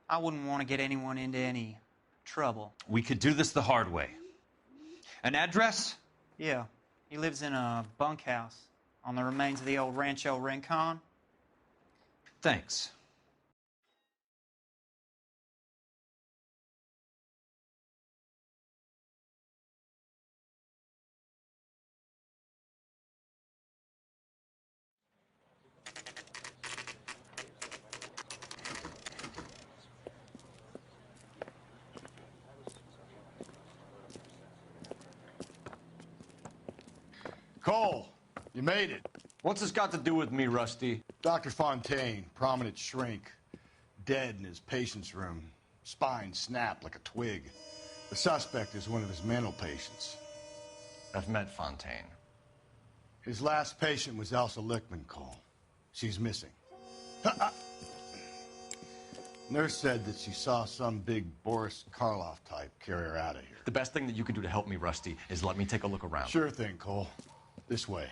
I wouldn't want to get anyone into any trouble.
We could do this the hard way. An address?
Yeah, he lives in a bunkhouse on the remains of the old Rancho Rincon.
Thanks.
Cole, you made it.
What's this got to do with me, Rusty?
Dr. Fontaine, prominent shrink, dead in his patient's room. Spine snapped like a twig. The suspect is one of his mental patients.
I've met Fontaine.
His last patient was Elsa Lichtman, Cole. She's missing. Nurse said that she saw some big Boris Karloff type carry her out of here.
The best thing that you can do to help me, Rusty, is let me take a look around.
Sure thing, Cole. This way.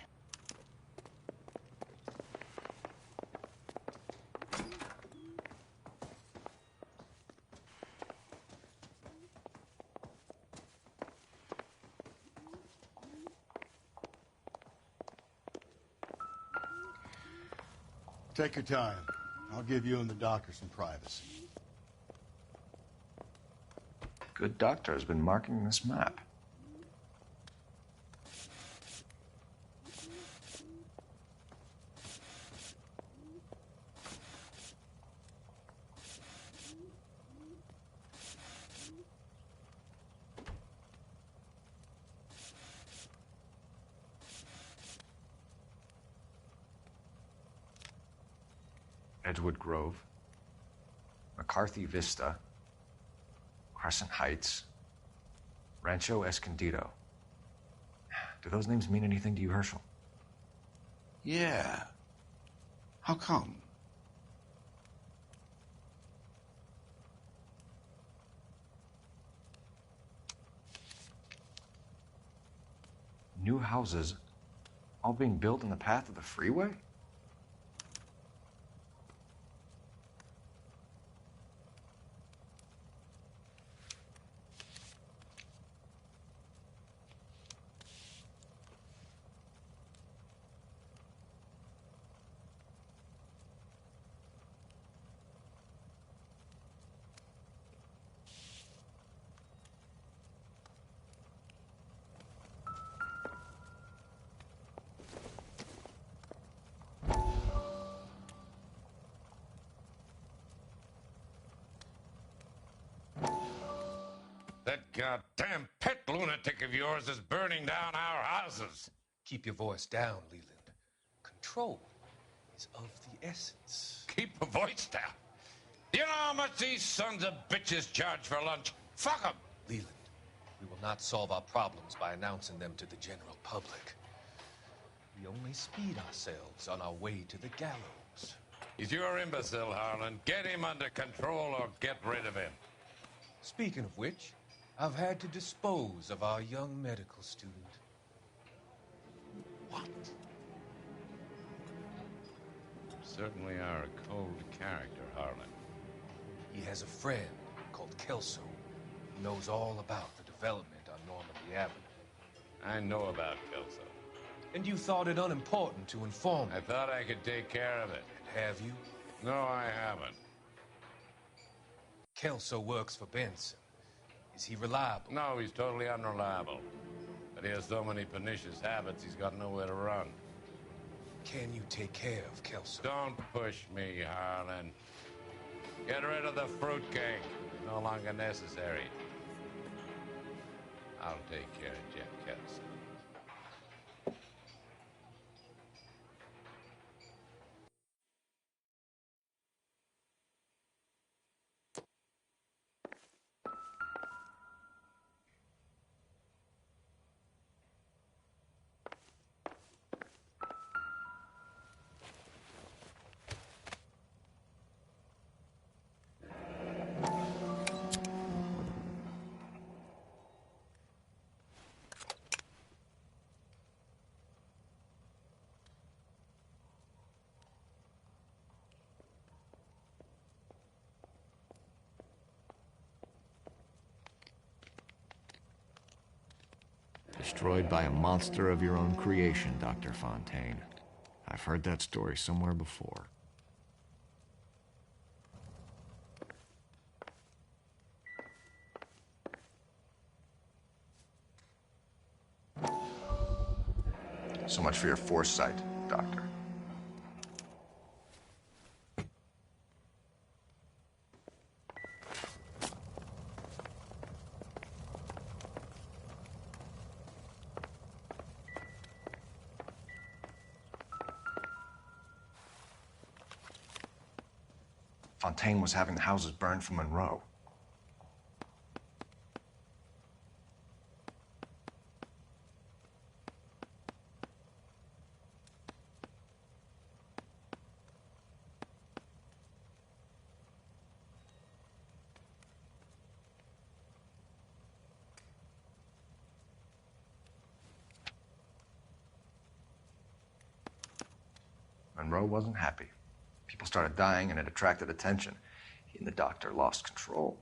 Take your time. I'll give you and the doctor some privacy.
Good doctor has been marking this map. Edgewood Grove, McCarthy Vista, Crescent Heights, Rancho Escondido. Do those names mean anything to you, Herschel?
Yeah. How come?
New houses all being built in the path of the freeway?
That goddamn pet lunatic of yours is burning down our houses.
Keep your voice down, Leland. Control is of the essence.
Keep your voice down? You know how much these sons of bitches charge for lunch? Fuck them.
Leland, we will not solve our problems by announcing them to the general public. We only speed ourselves on our way to the gallows.
He's your imbecile, Harlan. Get him under control or get rid of him.
Speaking of which, I've had to dispose of our young medical student.
What? You certainly are a cold character, Harlan.
He has a friend called Kelso who knows all about the development on Normandy Avenue.
I know about Kelso.
And you thought it unimportant to inform me.
I thought I could take care of it.
Have you?
No, I haven't.
Kelso works for Benson. Is he reliable?
No, he's totally unreliable. But he has so many pernicious habits, he's got nowhere to run.
Can you take care of Kelso?
Don't push me, Harlan. Get rid of the fruitcake. It's no longer necessary. I'll take care of Jeff Kelso.
Destroyed by a monster of your own creation, Dr. Fontaine. I've heard that story somewhere before. So much for your foresight, Doctor. Fontaine was having the houses burned for Monroe. Monroe wasn't happy. People started dying and it attracted attention. He and the doctor lost control.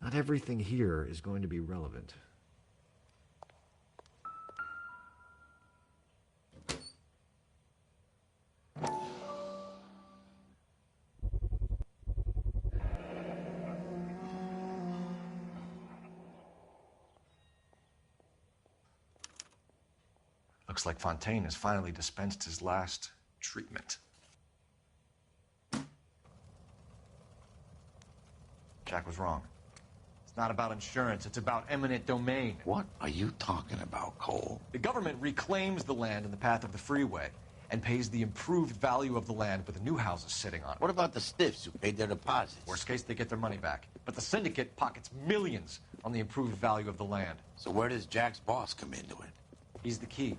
Not everything here is going to be relevant. Looks like Fontaine has finally dispensed his last treatment. Jack was wrong. It's not about insurance, it's about eminent domain.
What are you talking about, Cole?
The government reclaims the land in the path of the freeway, and pays the improved value of the land with the new houses sitting on it.
What about the stiffs who paid their deposits?
Worst case, they get their money back. But the syndicate pockets millions on the improved value of the land.
So where does Jack's boss come into it?
He's the key.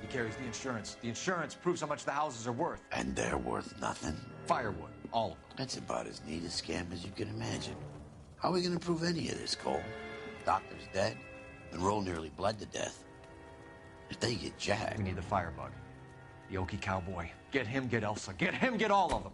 He carries the insurance. The insurance proves how much the houses are worth.
And they're worth nothing?
Firewood, all of them.
That's about as neat a scam as you can imagine. How are we going to prove any of this, Cole? Doctor's dead, and Roll nearly bled to death. If they get Jack...
We need the firebug. The Okie cowboy. Get him, get Elsa. Get him, get all of them.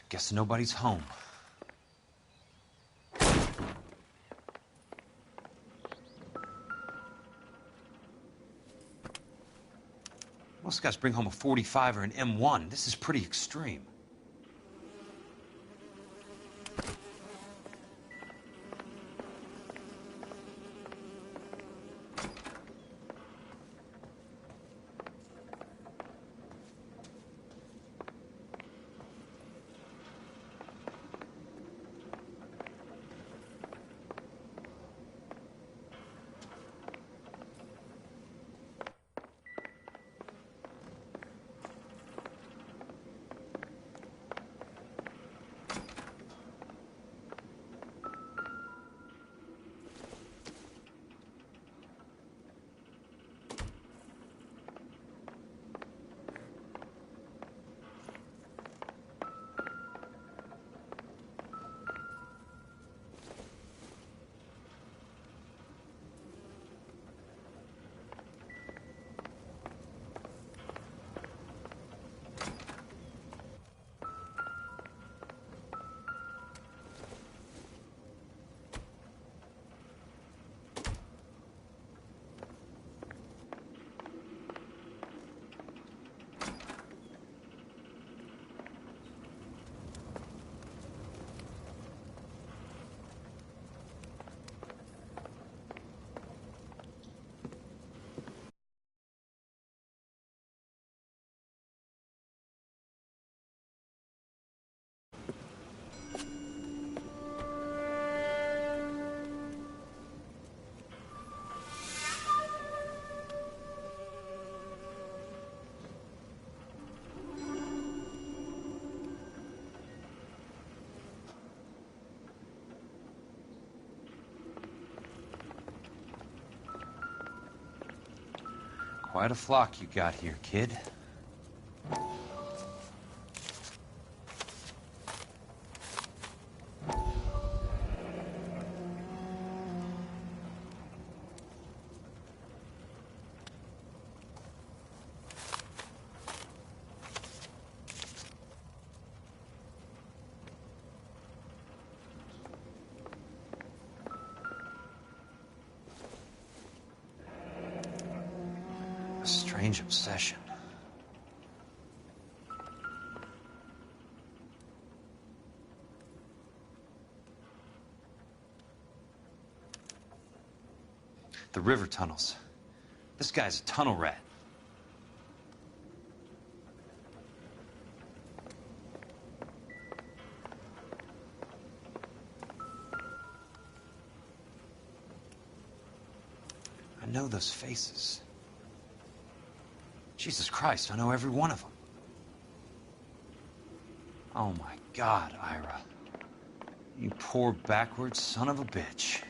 Guess nobody's home. Most guys bring home a 45 or an M1. This is pretty extreme. Quite a flock you got here, kid. A strange obsession. The river tunnels. This guy's a tunnel rat. I know those faces. Jesus Christ, I know every one of them. Oh my God, Ira. You poor backwards son of a bitch.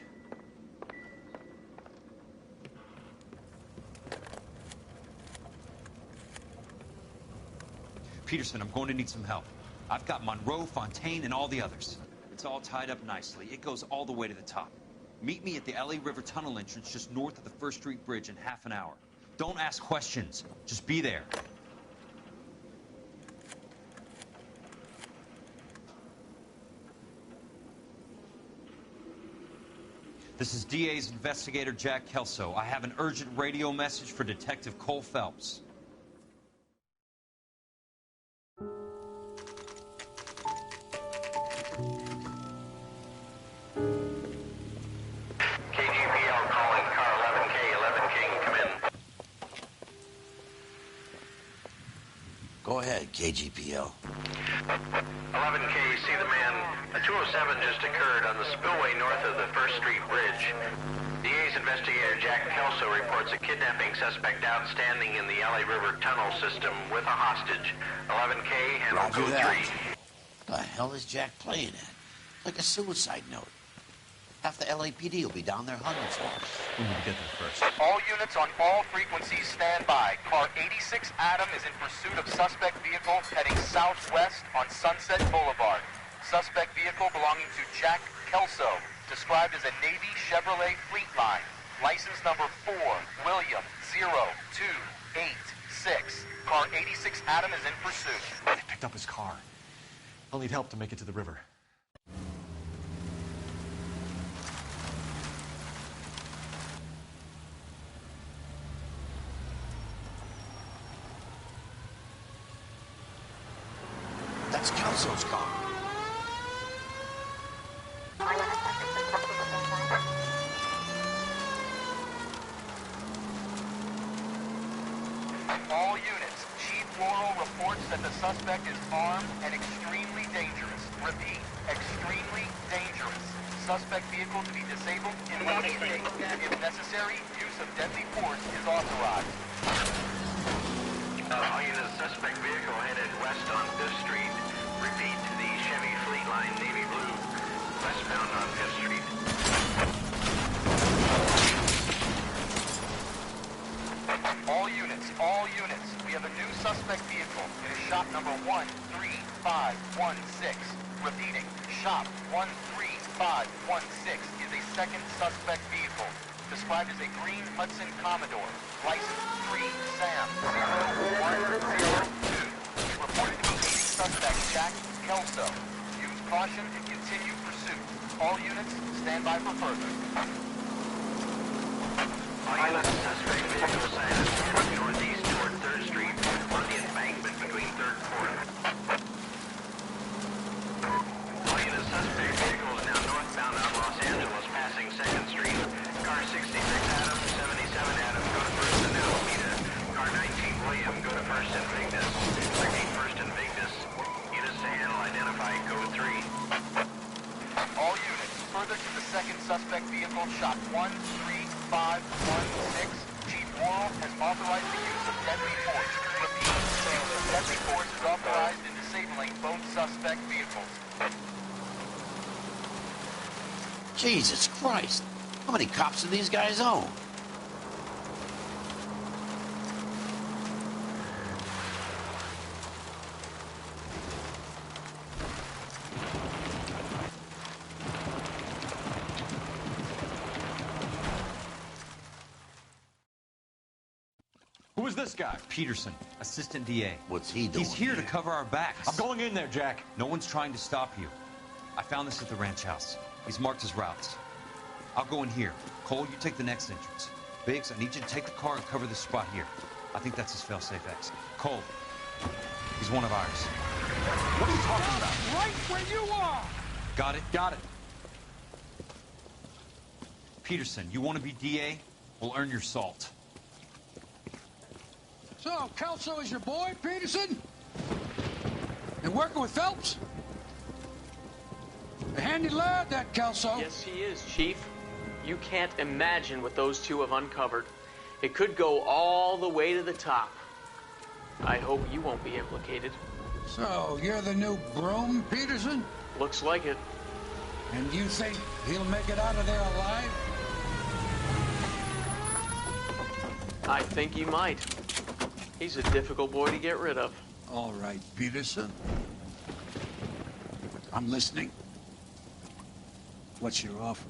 Peterson, I'm going to need some help. I've got Monroe, Fontaine, and all the others. It's all tied up nicely. It goes all the way to the top. Meet me at the L.A. River Tunnel entrance just north of the First Street Bridge in half an hour. Don't ask questions. Just be there. This is DA's investigator Jack Kelso. I have an urgent radio message for Detective Cole Phelps.
KGPL calling car 11K, 11 King, come in.
Go ahead, KGPL.
11K, see the man. A 207 just occurred on the spillway north of the First Street Bridge. DA's investigator Jack Kelso reports a kidnapping suspect outstanding in the L.A. River tunnel system with a hostage. 11K, handle
Roger
code
that.
3.
The hell is Jack playing at? Like a suicide note. Half the LAPD will be down there hunting for him.
We need to get there first.
All units on all frequencies stand by. Car 86 Adam is in pursuit of suspect vehicle heading southwest on Sunset Boulevard. Suspect vehicle belonging to Jack Kelso, described as a Navy Chevrolet Fleetline. License number 4, William 0286. Car 86 Adam is in pursuit.
They picked up his car. I'll need help to make it to the river.
That's Kelso's car.
All units, Chief Laurel reports that the suspect is armed and extremely dangerous. Repeat, extremely dangerous. Suspect vehicle to be disabled immediately. If necessary, use of deadly force is authorized.
All units, suspect vehicle headed west on 5th Street. Repeat, the Chevy Fleetline Navy Blue, westbound on 5th Street.
All units, we have a new suspect vehicle. It is shop number 13516. Repeating, shop 13516 is a second suspect vehicle, described as a green Hudson Commodore, license 3 Sam 0102. Reported to be leading suspect Jack Kelso. Use caution and continue pursuit. All units, stand by for further.
All units, suspect vehicle sighted northeast toward 3rd Street on the embankment between 3rd and 4th. All units, suspect vehicle is now northbound on Los Angeles, passing 2nd Street. Car 66 Adam, 77 Adam, go to 1st and Alameda. Car 19 William, go to 1st and Vignes. Repeat, 1st and Vignes. Units to handle, identify code 3.
All units, further to the second suspect vehicle, shop 13516. Chief Laurel has authorized the use of deadly force. Repeat, the use of deadly force is authorized in disabling both suspect vehicles.
Jesus Christ. How many cops do these guys own?
Who is this guy?
Peterson, assistant DA.
What's he doing?
He's here to cover our backs.
I'm going in there, Jack.
No one's trying to stop you. I found this at the ranch house. He's marked his routes. I'll go in here. Cole, you take the next entrance. Biggs, I need you to take the car and cover this spot here. I think that's his fail-safe exit. Cole, he's one of ours.
What are you talking about?
Right where you are!
Got it?
Got it.
Peterson, you want to be DA? We'll earn your salt.
So, Kelso is your boy, Peterson? And working with Phelps? A handy lad, that Kelso.
Yes, he is, Chief. You can't imagine what those two have uncovered. It could go all the way to the top. I hope you won't be implicated.
So, you're the new broom, Peterson?
Looks like it.
And you think he'll make it out of there alive?
I think he might. He's a difficult boy to get rid of.
All right, Peterson. I'm listening. What's your offer?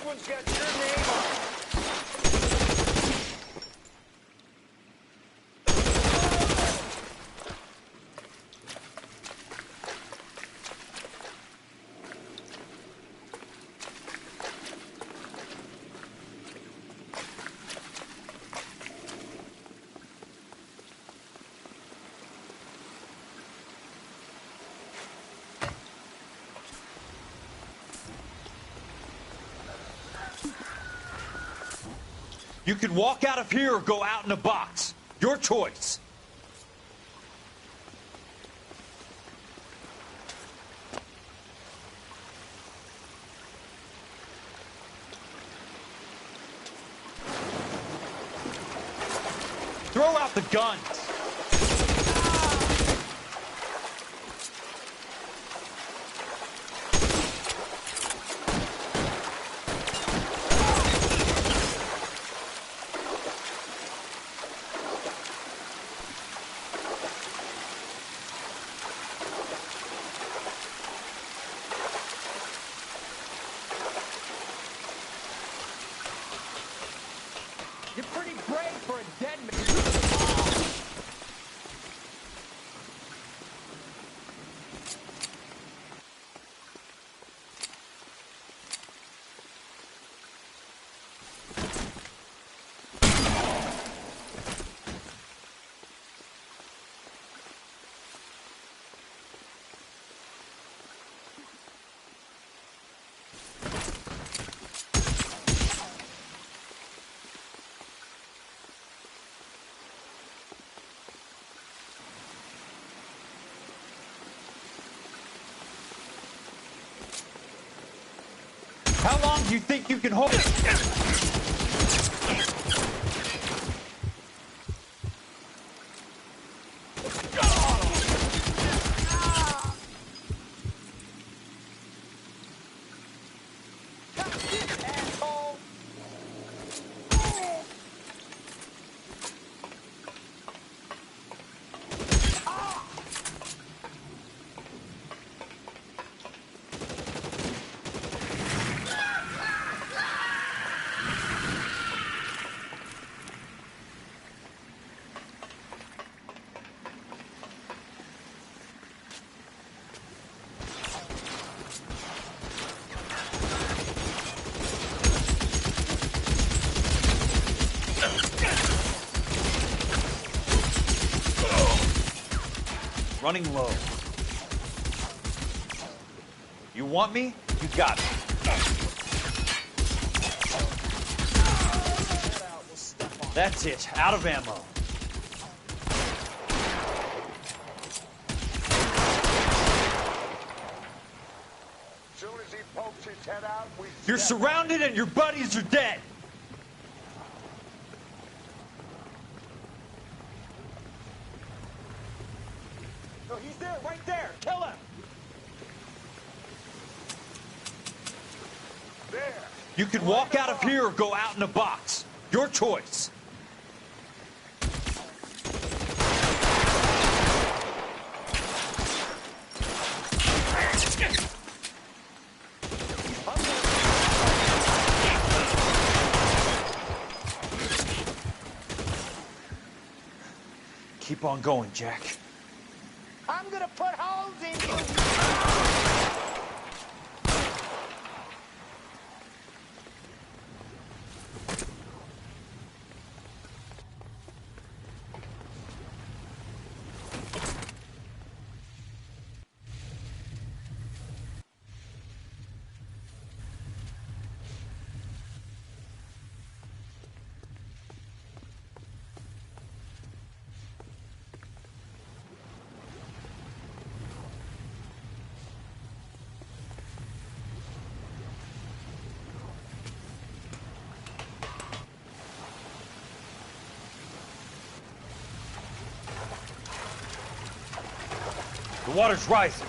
This one's got your name on it.
You can walk out of here or go out in a box. Your choice. Throw out the guns.
You're pretty brave for a dead man.
How long do you think you can hold it? Running low. You want me? You got me. That's it. Out of ammo.
Soon as he pokes his head out, we
You're surrounded and your buddies are dead.
No, he's there, right there. Kill him. There.
You can walk out of here or go out in a box. Your choice. Keep on going, Jack.
I'm gonna put holes in you.
The water's rising.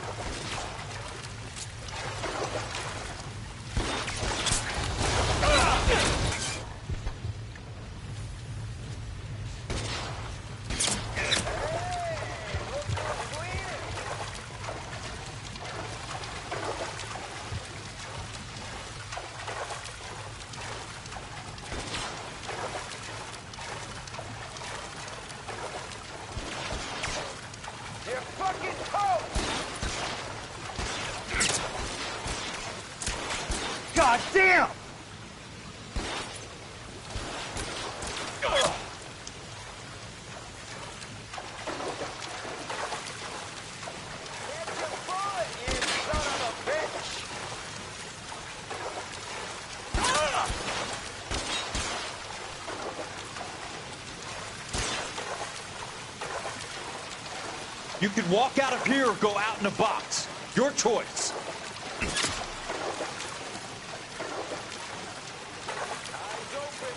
God damn!
You can walk out of here or go out in a box. Your choice.
Eyes open.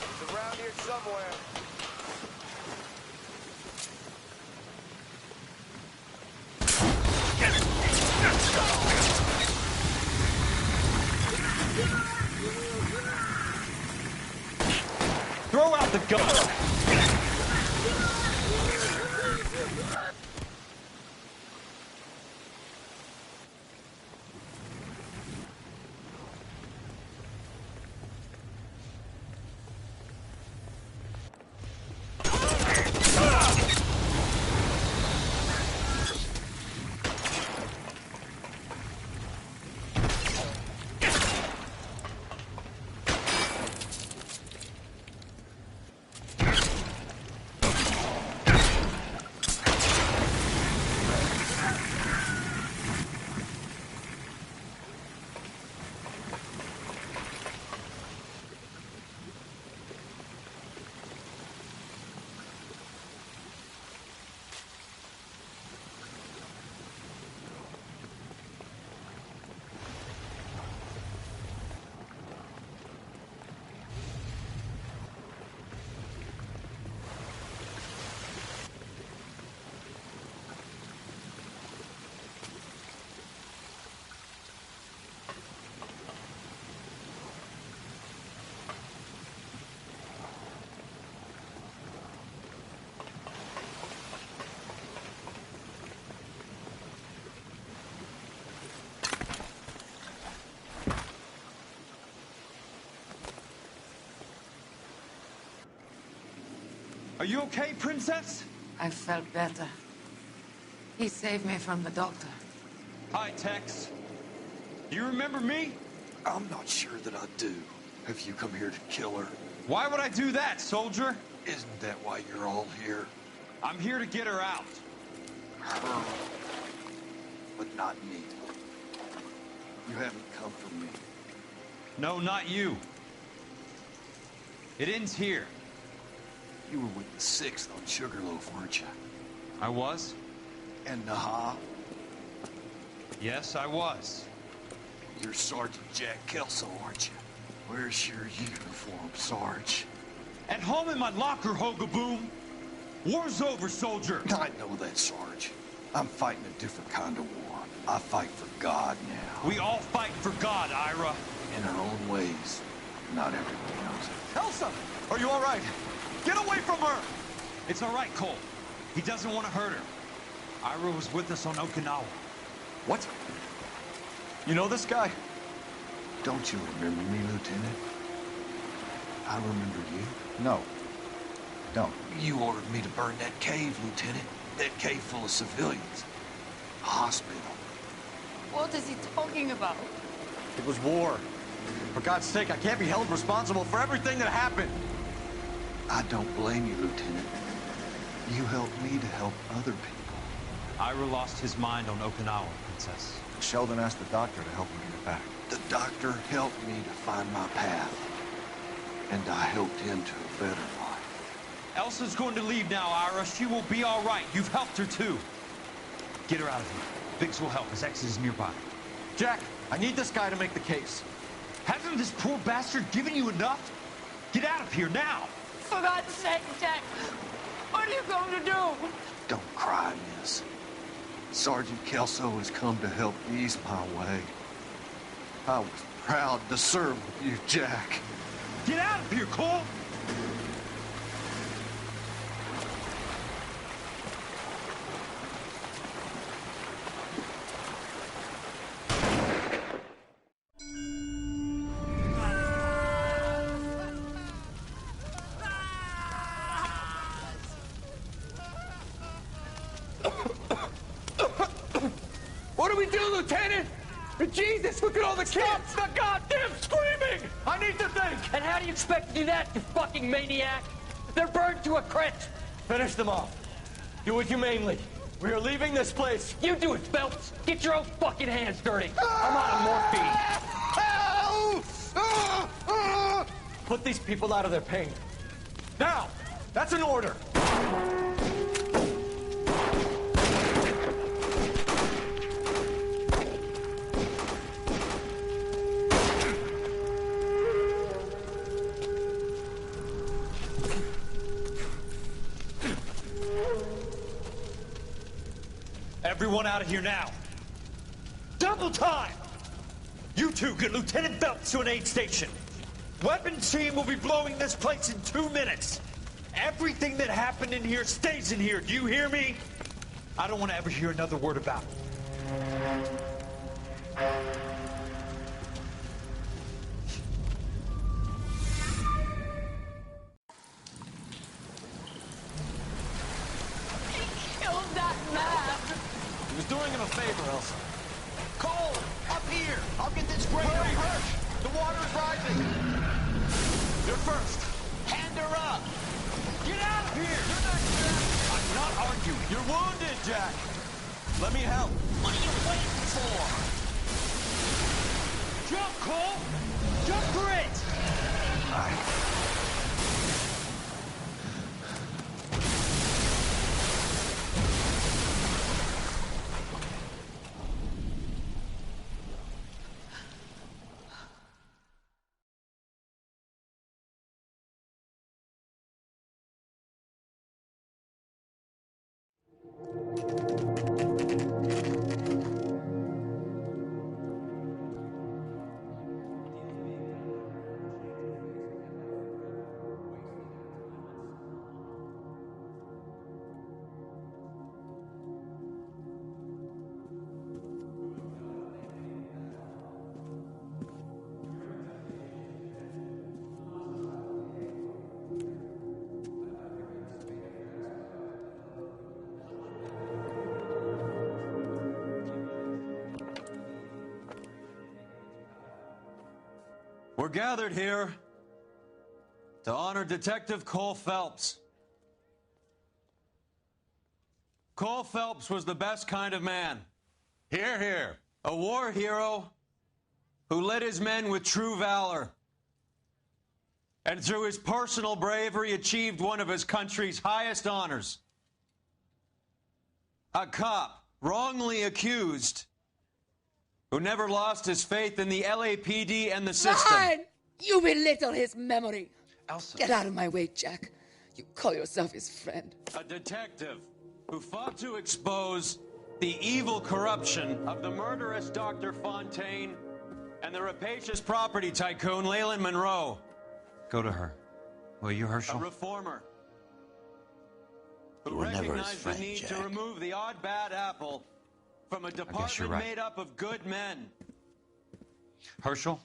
He's around here somewhere.
Throw out the gun. Are you okay, Princess?
I felt better. He saved me from the doctor.
Hi, Tex. Do you remember me?
I'm not sure that I do. Have you come here to kill her?
Why would I do that, soldier?
Isn't that why you're all here?
I'm here to get her out.
Her. But not me. You haven't come for me.
No, not you. It ends here.
You were with the 6th on Sugarloaf, weren't you?
I was?
And Naha?
Yes, I was.
You're Sergeant Jack Kelso, aren't you? Where's your uniform, Sarge?
At home in my locker, Hogaboom. War's over, soldier.
I know that, Sarge. I'm fighting a different kind of war. I fight for God now.
We all fight for God, Ira.
In our own ways. Not everyone knows it.
Elsa! Are you all right? Get away from her! It's all right, Cole. He doesn't want to hurt her. Ira was with us on Okinawa.
What?
You know this guy?
Don't you remember me, Lieutenant? I remember you.
No. Don't.
You ordered me to burn that cave, Lieutenant. That cave full of civilians. A hospital.
What is he talking about?
It was war. For God's sake, I can't be held responsible for everything that happened.
I don't blame you, Lieutenant. You helped me to help other people.
Ira lost his mind on Okinawa, Princess.
Sheldon asked the doctor to help him get it back.
The doctor helped me to find my path. And I helped him to a better life.
Elsa's going to leave now, Ira. She will be all right. You've helped her, too. Get her out of here. Biggs will help. His exit is nearby.
Jack, I need this guy to make the case.
Hasn't this poor bastard given you enough? Get out of here now!
For God's sake, Jack, what are you going to do?
Don't cry, miss. Sergeant Kelso has come to help ease my way. I was proud to serve with you, Jack.
Get out of here, Cole!
What do we do, Lieutenant?
Jesus, look at all the kids! Stop the goddamn screaming! I need to think!
And how do you expect to do that, you fucking maniac? They're burned to a crisp.
Finish them off. Do it humanely. We are leaving this place.
You do it, Phelps. Get your own fucking hands dirty. I'm out of morphine.
Put these people out of their pain. Now! That's an order!
Everyone out of here now. Double time! You two get Lieutenant Phelps to an aid station. Weapons team will be blowing this place in 2 minutes. Everything that happened in here stays in here. Do you hear me? I don't want to ever hear another word about it.
Kill that man.
He was doing him a favor, Elsa.
Cole, up here. I'll get this crate hurt. The water's rising.
You're first.
Hand her up.
Get out of here! You're not Jack! I'm not arguing. You're wounded, Jack. Let me help.
What are you waiting for?
Jump, Cole! Jump for it!
We're gathered here to honor Detective Cole Phelps. Cole Phelps was the best kind of man.
Hear, hear.
A war hero who led his men with true valor. And through his personal bravery achieved one of his country's highest honors. A cop wrongly accused who never lost his faith in the LAPD and the system.
Fine! You belittle his memory.
Elsa.
Get out of my way, Jack. You call yourself his friend.
A detective who fought to expose the evil corruption of the murderous Dr. Fontaine and the rapacious property tycoon Leyland Monroe.
Go to her. Will you, Herschel?
A reformer who
You were never his
recognized
friend,
the need
Jack.
to remove the odd bad apple from a
you're
department
right.
made up of good men.
Herschel?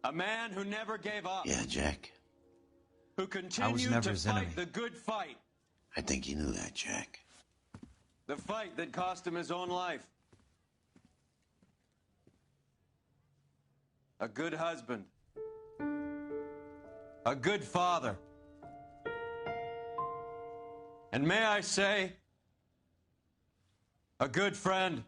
A man who never gave up.
Yeah, Jack.
Who continued
never
to
his
fight
enemy.
the good fight.
I think you knew that, Jack.
The fight that cost him his own life. A good husband. A good father. And may I say, a good friend.